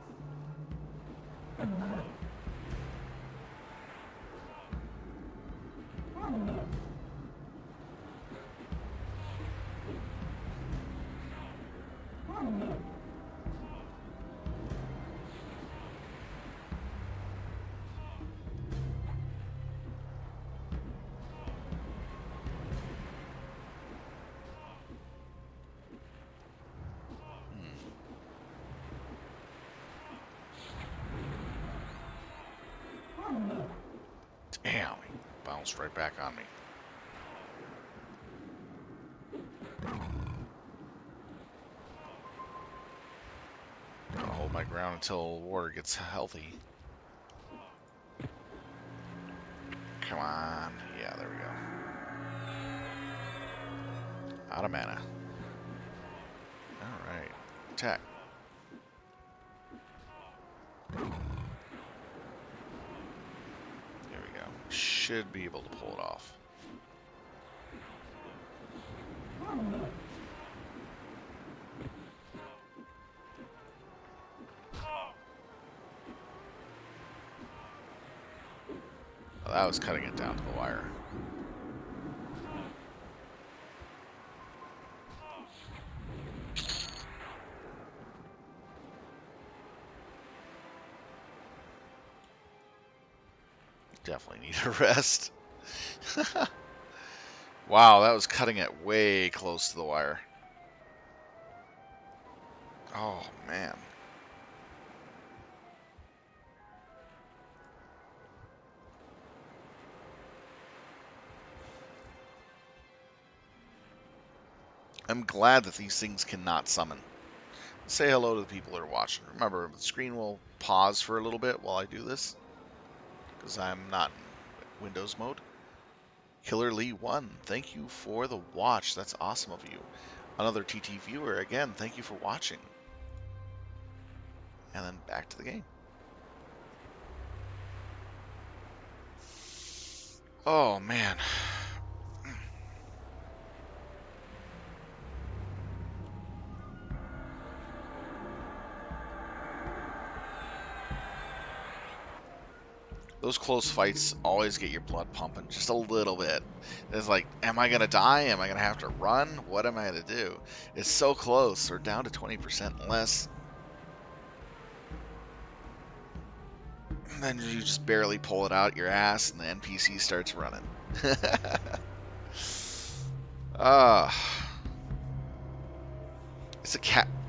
almost right back on me. Gotta hold my ground until water gets healthy. Come on. Yeah, there we go. Out of mana. Alright. Attack. There we go. Should be able to pull it off. Well, that was cutting it down to the wire. Definitely need a rest. Wow, that was cutting it way close to the wire. Oh, man. I'm glad that these things cannot summon. Say hello to the people that are watching. Remember, the screen will pause for a little bit while I do this, because I'm not in Windows mode. Killer Lee 1, thank you for the watch. That's awesome of you. Another TT viewer, again, thank you for watching. And then back to the game. Oh, man. Those close fights always get your blood pumping just a little bit. It's like, am I going to die? Am I going to have to run? What am I going to do? It's so close. We're down to 20% less. And then you just barely pull it out your ass and the NPC starts running. It's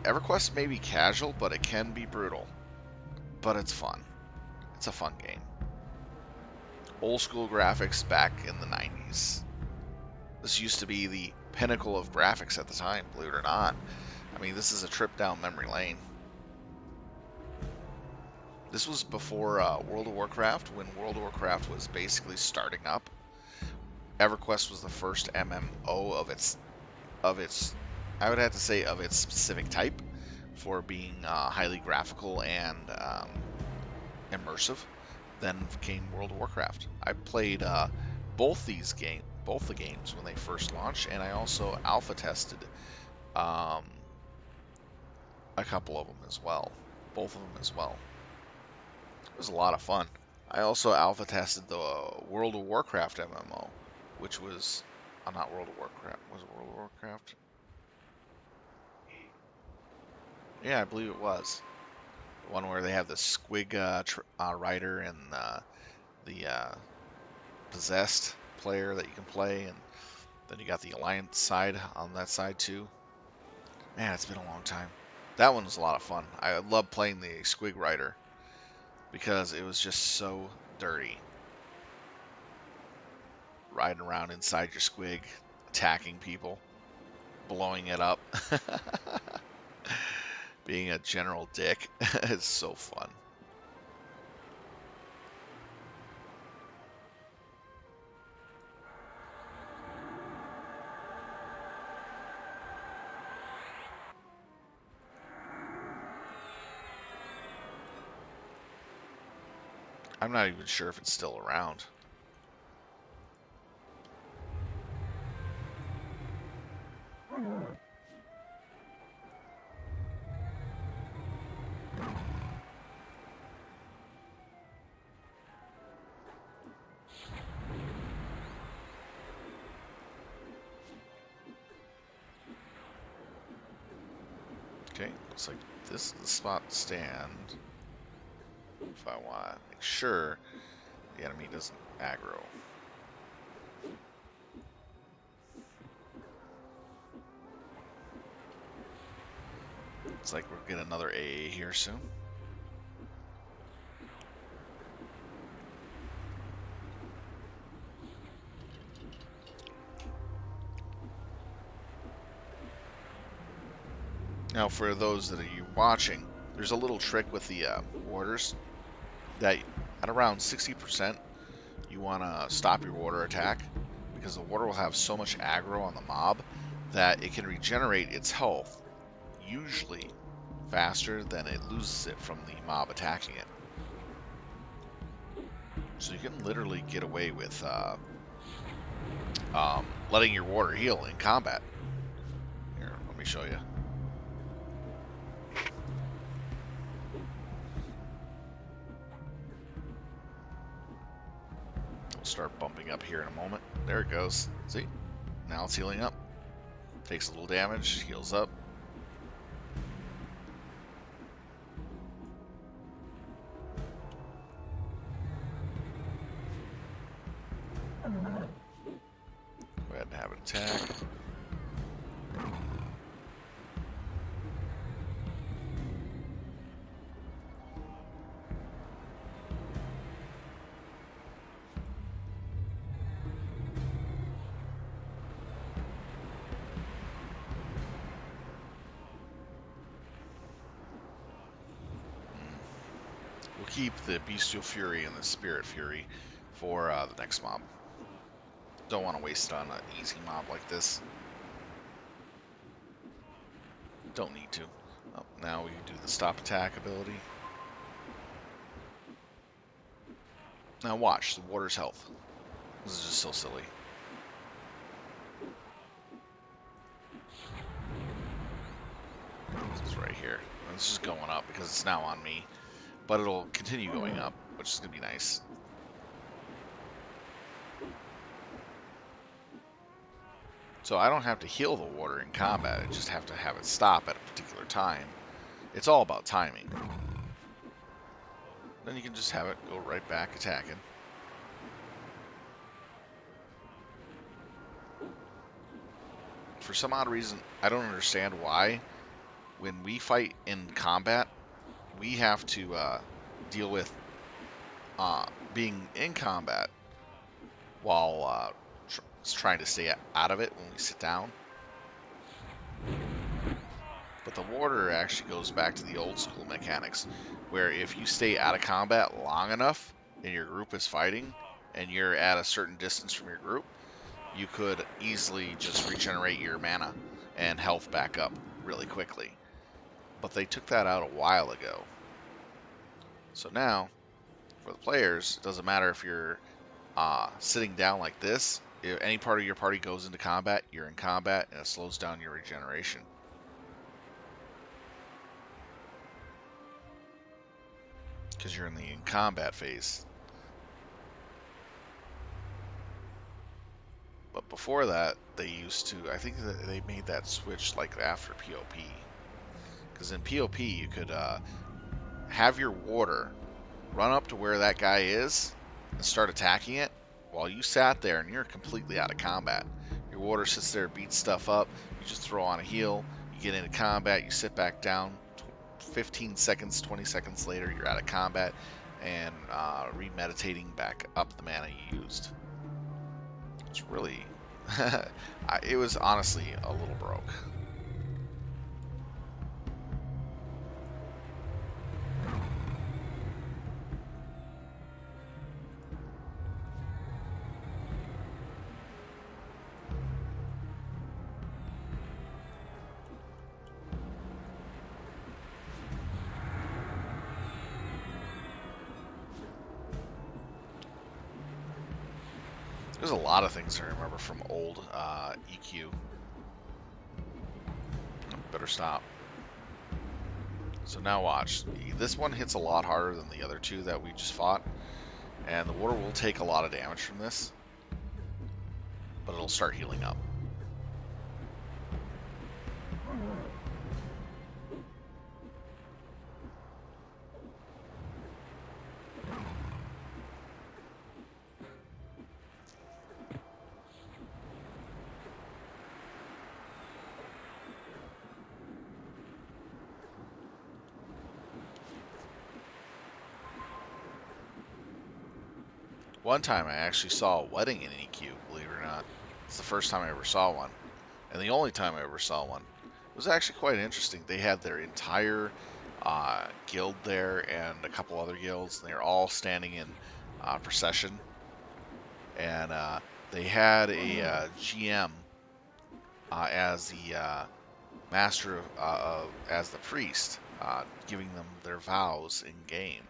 EverQuest may be casual, but it can be brutal. But it's fun. It's a fun game. Old school graphics back in the 90s. This used to be the pinnacle of graphics at the time, believe it or not. I mean, this is a trip down memory lane. This was before World of Warcraft, when World of Warcraft was basically starting up. EverQuest was the first MMO of its, I would have to say, of its specific type, for being highly graphical and immersive. Then came World of Warcraft. I played both the games when they first launched, and I also alpha tested a couple of them as well, both of them as well. It was a lot of fun. I also alpha tested the World of Warcraft MMO, which was not World of Warcraft. Was it World of Warcraft? Yeah, I believe it was. The one where they have the Squig rider and the possessed player that you can play, and then you got the Alliance side on that side too. Man, it's been a long time. That one was a lot of fun. I love playing the Squig rider because it was just so dirty. Riding around inside your Squig, attacking people, blowing it up. Being a general dick is so fun. I'm not even sure if it's still around. Okay, looks like this is the spot to stand if I want to make sure the enemy doesn't aggro. Looks like we'll get another AA here soon. Now, for those that are you watching, there's a little trick with the warders that at around 60%, you want to stop your warder attack because the warder will have so much aggro on the mob that it can regenerate its health usually faster than it loses it from the mob attacking it. So you can literally get away with letting your warder heal in combat. Here, let me show you. We'll start bumping up here in a moment. There it goes. See? Now it's healing up. Takes a little damage, heals up. Go ahead and have it attack. We'll keep the Bestial Fury and the Spirit Fury for the next mob. Don't want to waste it on an easy mob like this. Don't need to. Oh, now we can do the stop attack ability. Now watch the water's health. This is just so silly. This is right here. And this is going up because it's now on me. But it'll continue going up, which is going to be nice. So I don't have to heal the water in combat. I just have to have it stop at a particular time. It's all about timing. Then you can just have it go right back attacking. For some odd reason, I don't understand why, when we fight in combat, we have to deal with being in combat while trying to stay out of it when we sit down. But the warder actually goes back to the old school mechanics, where if you stay out of combat long enough and your group is fighting, and you're at a certain distance from your group, you could easily just regenerate your mana and health back up really quickly. But they took that out a while ago. So now, for the players, it doesn't matter if you're sitting down like this. If any part of your party goes into combat, you're in combat, and it slows down your regeneration. Because you're in the combat phase. But before that, they used to, I think that they made that switch like after POP. Because in POP, you could have your warder run up to where that guy is and start attacking it while you sat there and you're completely out of combat. Your warder sits there, beats stuff up, you just throw on a heal, you get into combat, you sit back down, 15 seconds, 20 seconds later, you're out of combat and remeditating back up the mana you used. It's really, it was honestly a little broke. There's a lot of things I remember from old EQ. Better stop. So now watch. This one hits a lot harder than the other two that we just fought. And the water will take a lot of damage from this. But it'll start healing up. One time I actually saw a wedding in EQ, believe it or not. It's the first time I ever saw one. And the only time I ever saw one. was actually quite interesting. They had their entire guild there and a couple other guilds, and they were all standing in procession. And they had a GM as the master as the priest, giving them their vows in game.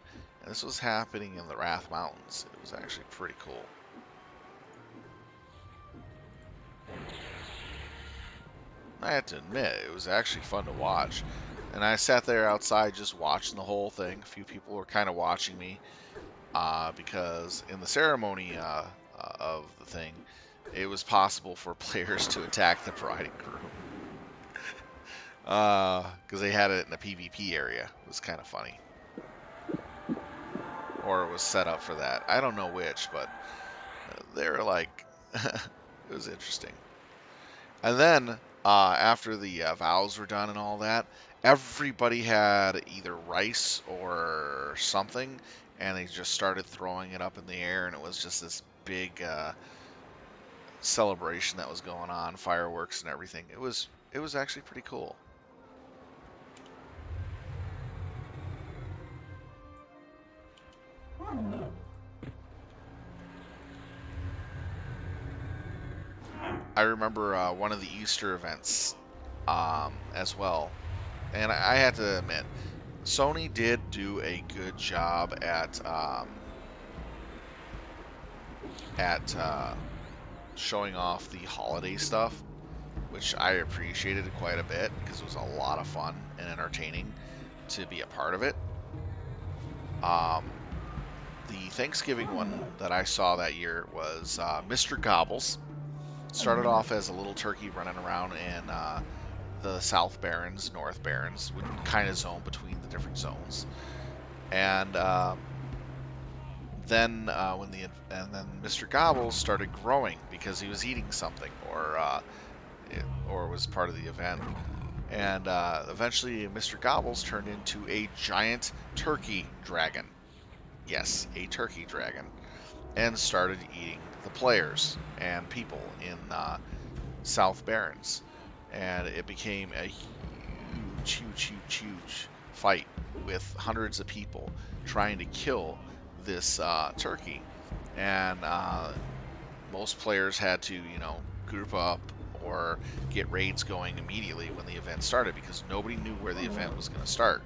And this was happening in the Wrath Mountains. It was actually pretty cool. I have to admit, it was actually fun to watch. And I sat there outside just watching the whole thing. A few people were kind of watching me because in the ceremony of the thing, it was possible for players to attack the bride and groom. Because they had it in the PvP area. It was kind of funny. Or it was set up for that. I don't know which, but they were like, it was interesting. And then, after the vows were done and all that, everybody had either rice or something, and they just started throwing it up in the air, and it was just this big celebration that was going on, fireworks and everything. It was actually pretty cool. I remember one of the Easter events as well. And I have to admit, Sony did do a good job at showing off the holiday stuff, which I appreciated quite a bit because it was a lot of fun and entertaining to be a part of it. The Thanksgiving one that I saw that year was Mr. Gobbles. Started off as a little turkey running around in the South Barrens, North Barrens, would kind of zone between the different zones, and then Mr. Gobbles started growing because he was eating something or was part of the event, and eventually Mr. Gobbles turned into a giant turkey dragon. Yes, a turkey dragon, and started eating the players and people in South Barrens. And it became a huge fight with hundreds of people trying to kill this turkey. And most players had to, group up or get raids going immediately when the event started because nobody knew where the event was going to start.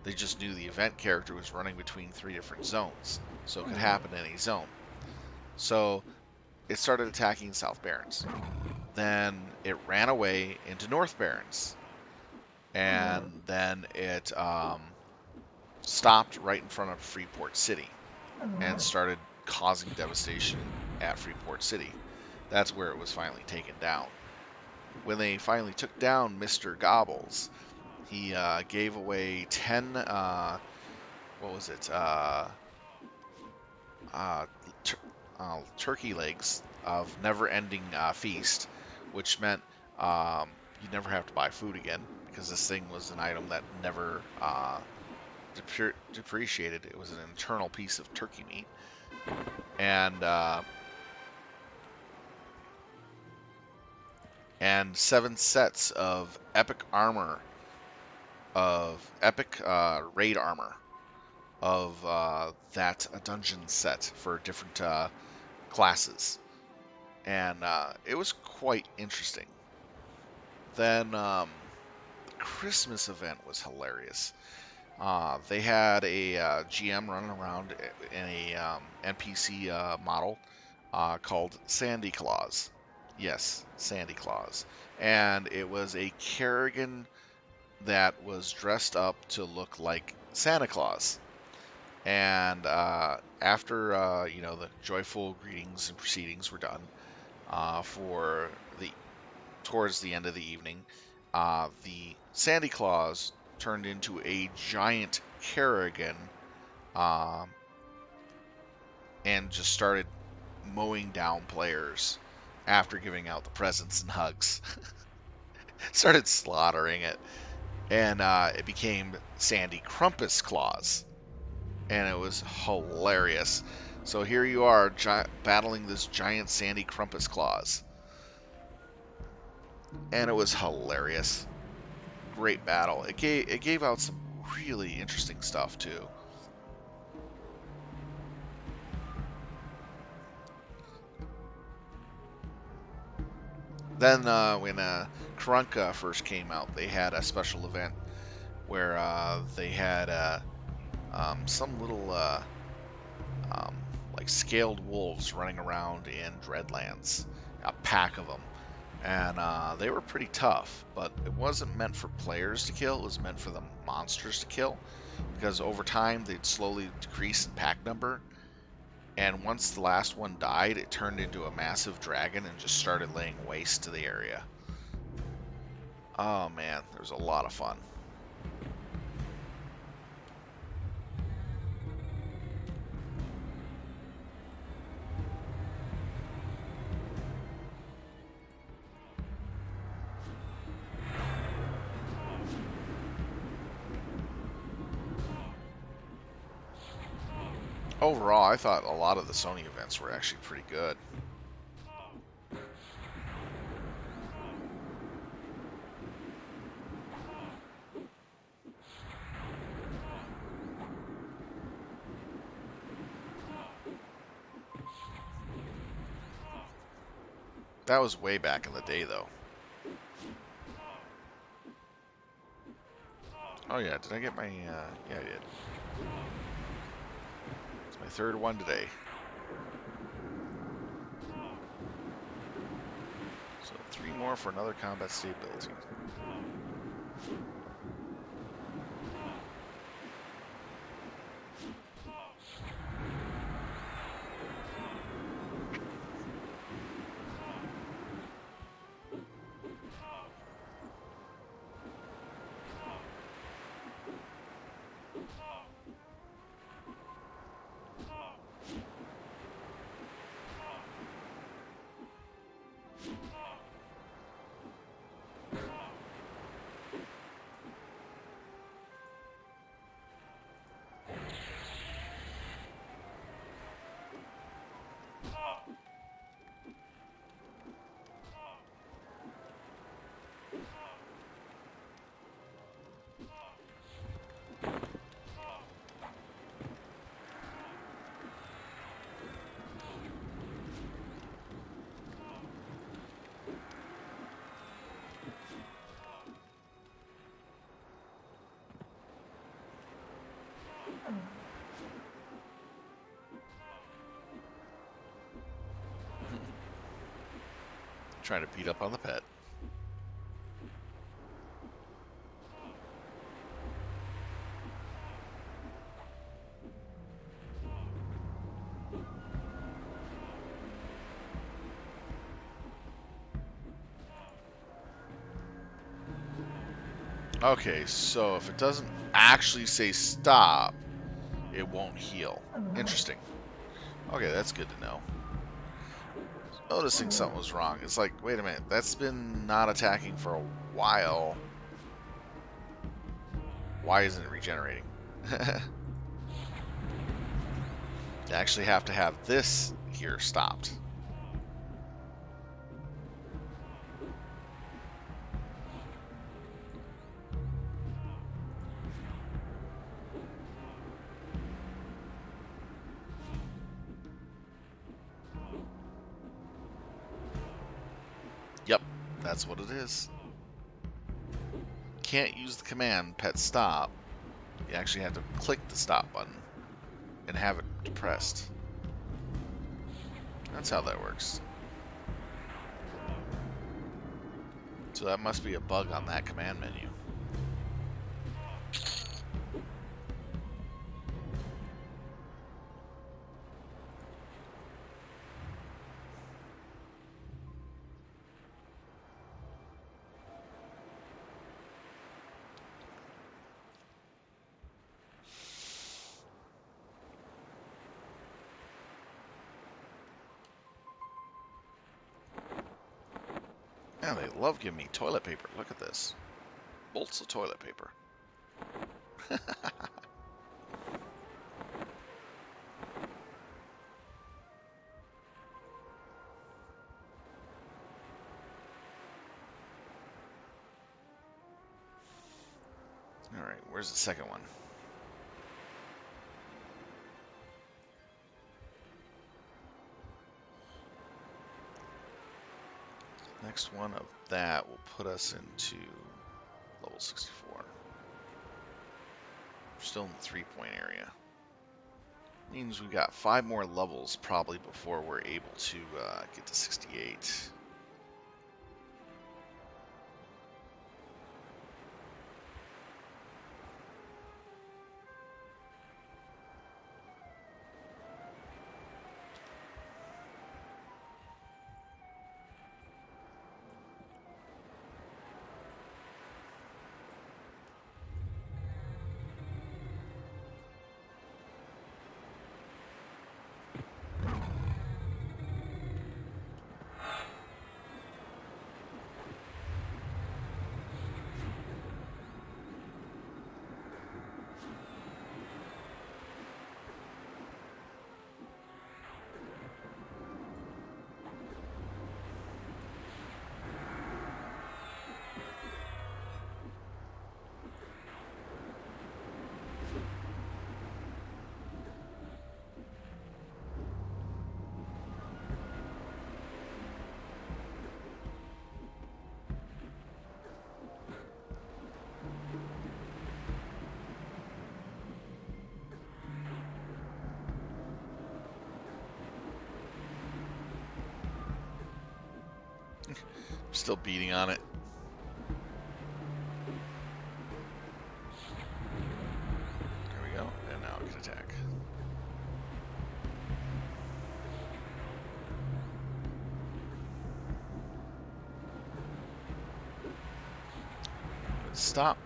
They just knew the event character was running between 3 different zones, so it could happen in any zone. So it started attacking South Barrens. Then it ran away into North Barrens. And then it stopped right in front of Freeport City and started causing devastation at Freeport City. That's where it was finally taken down. When they finally took down Mr. Gobbles, he gave away 10, turkey legs of never-ending feast, which meant you'd never have to buy food again because this thing was an item that never depreciated. It was an internal piece of turkey meat, and 7 sets of epic armor, of epic raid armor, of that a dungeon set for different classes, and it was quite interesting. Then the Christmas event was hilarious. They had a GM running around in a NPC model called Sandy Claus. Yes, Sandy Claus. And it was a Kerrigan that was dressed up to look like Santa Claus. And after the joyful greetings and proceedings were done towards the end of the evening, the Sandy Claus turned into a giant Kerrigan and just started mowing down players after giving out the presents and hugs. Started slaughtering it, and it became Sandy Krampus Claus, and it was hilarious. So here you are battling this giant Sandy Krampus Claus, and it was hilarious. great battle. It gave out some really interesting stuff too. Then when Karunka first came out, they had a special event where they had some little um, like scaled wolves running around in Dreadlands, a pack of them, and they were pretty tough. But it wasn't meant for players to kill; it was meant for the monsters to kill, because over time they'd slowly decrease in pack number. And once the last one died, it turned into a massive dragon and just started laying waste to the area. Oh man, there was a lot of fun. Overall, I thought a lot of the Sony events were actually pretty good. That was way back in the day, though. Oh yeah, did I get my, yeah I did. It's my third one today. So 3 more for another combat stability. Trying to beat up on the pet. Okay, so if it doesn't actually say stop, it won't heal. Interesting. Okay, that's good to know. Noticing something was wrong. It's like, wait a minute, that's been not attacking for a while. Why isn't it regenerating? You actually have to have this here stopped. Yep, that's what it is. Can't use the command pet stop. You actually have to click the stop button and have it depressed. That's how that works. So that must be a bug on that command menu. Man, they love giving me toilet paper. Look at this. Bolts of toilet paper. Alright, where's the second one? Next one of that will put us into level 64. We're still in the 3-point area. Means we got 5 more levels probably before we're able to get to 68. Still beating on it. There we go, and now it can attack. Stop.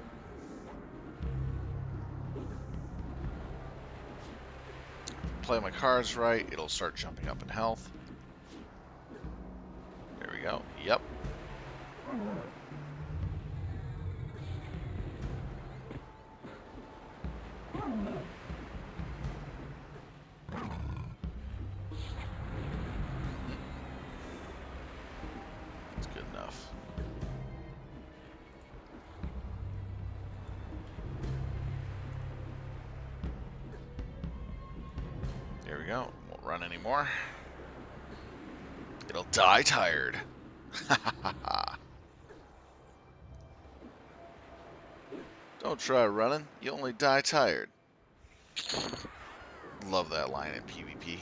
Play my cards right, it'll start jumping up in health. There we go. Yep. That's good enough. There we go. Won't run anymore. It'll die tired. Don't try running. You only die tired. Love that line in PvP.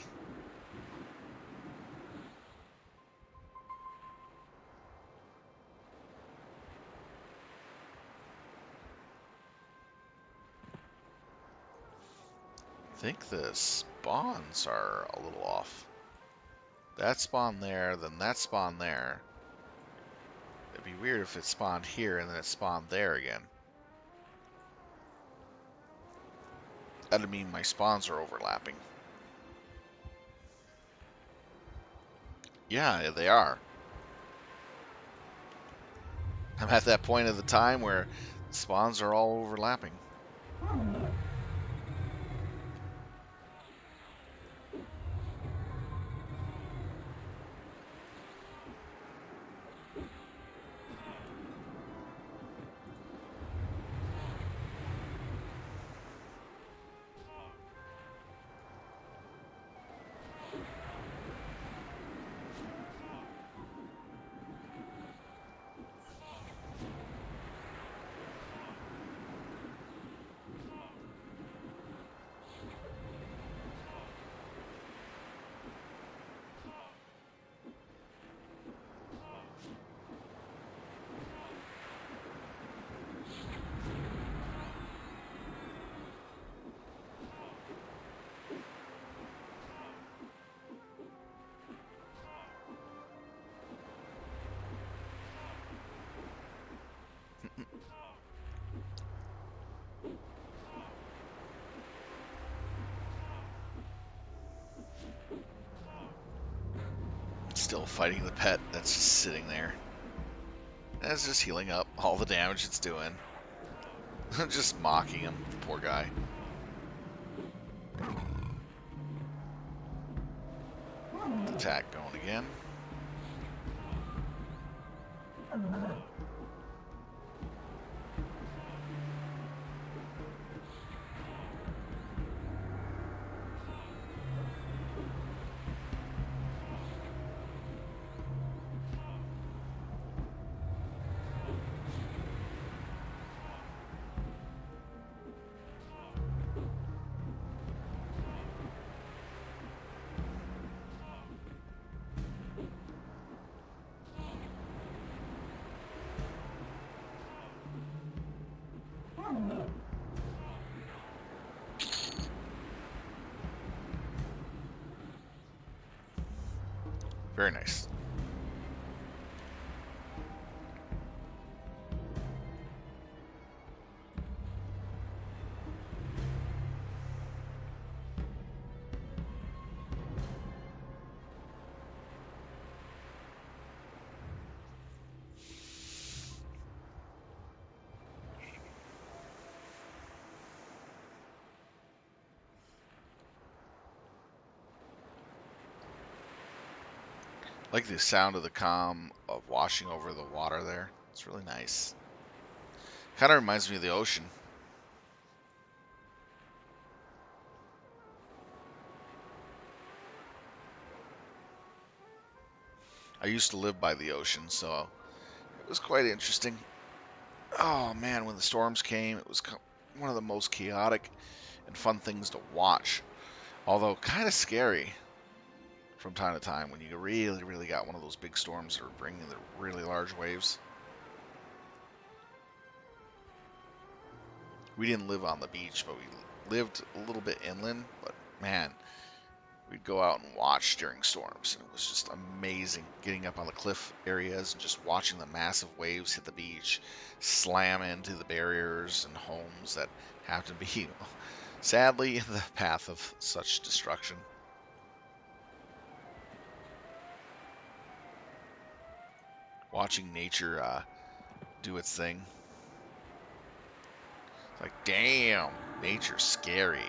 I think the spawns are a little off. That spawn there, then that spawn there. It'd be weird if it spawned here and then it spawned there again. That'd mean my spawns are overlapping. Yeah, they are. I'm at that point of the time where spawns are all overlapping. Still fighting the pet that's just sitting there. And it's just healing up all the damage it's doing. Just mocking him, poor guy. Attack going again. Very nice. I like the sound of the calm of washing over the water there. It's really nice. Kind of reminds me of the ocean. I used to live by the ocean, so it was quite interesting. Oh man, when the storms came, it was one of the most chaotic and fun things to watch. Although kind of scary from time to time when you really, really got one of those big storms that are bringing the really large waves. We didn't live on the beach, but we lived a little bit inland. But man, we'd go out and watch during storms, and it was just amazing getting up on the cliff areas and just watching the massive waves hit the beach, slam into the barriers and homes that happen to be, sadly, in the path of such destruction. Watching nature do its thing. It's like, damn, nature's scary.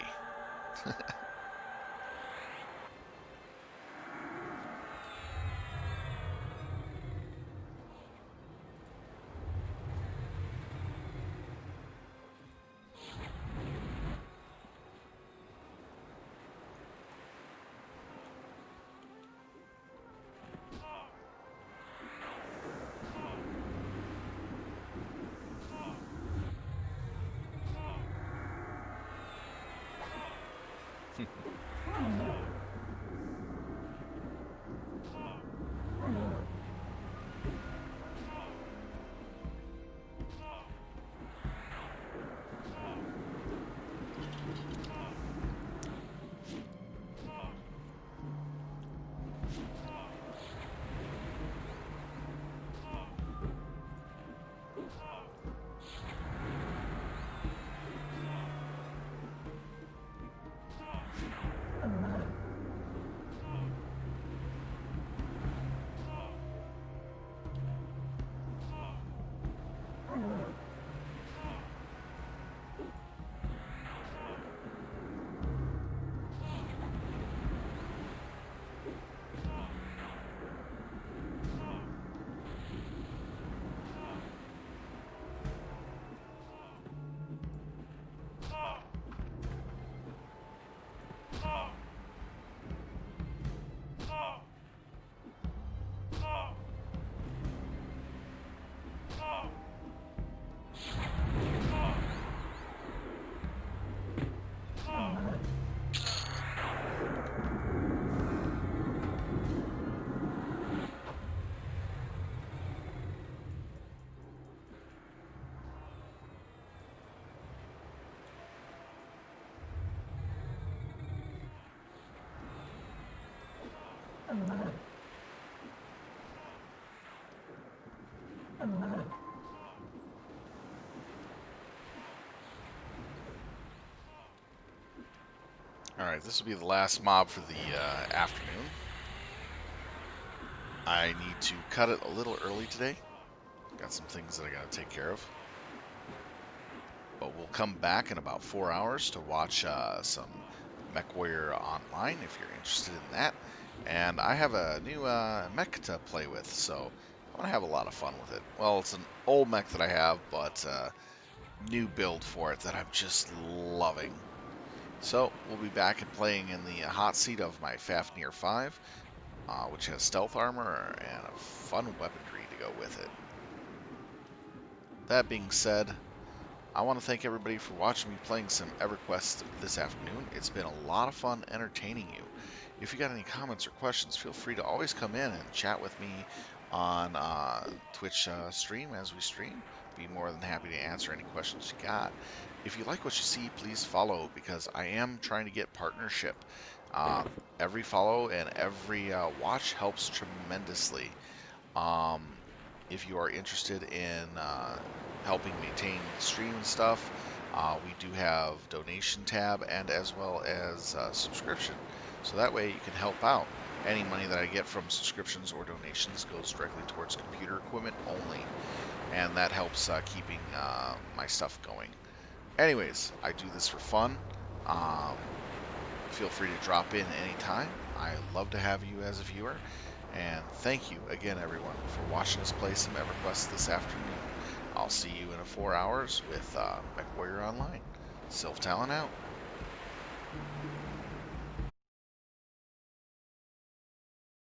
Alright, this will be the last mob for the afternoon. I need to cut it a little early today. Got some things that I gotta take care of. But we'll come back in about 4 hours to watch some MechWarrior Online if you're interested in that. And I have a new mech to play with, so I'm going to have a lot of fun with it. Well, it's an old mech that I have, but new build for it that I'm just loving. So we'll be back and playing in the hot seat of my Fafnir 5, which has stealth armor and a fun weaponry to go with it. That being said, I want to thank everybody for watching me playing some EverQuest this afternoon. It's been a lot of fun entertaining you. If you got any comments or questions, feel free to always come in and chat with me on Twitch stream as we stream. Be more than happy to answer any questions you got. If you like what you see, please follow, because I am trying to get partnership Every follow and every watch helps tremendously. Um, if you are interested in helping maintain the stream and stuff, we do have donation tab and as well as subscription. So that way you can help out. Any money that I get from subscriptions or donations goes directly towards computer equipment only, and that helps keeping my stuff going. Anyways, I do this for fun. Um, Feel free to drop in anytime. I love to have you as a viewer. And thank you again, everyone, for watching us play some EverQuest this afternoon. I'll see you in 4 hours with MechWarrior Online. Sylph Talon out.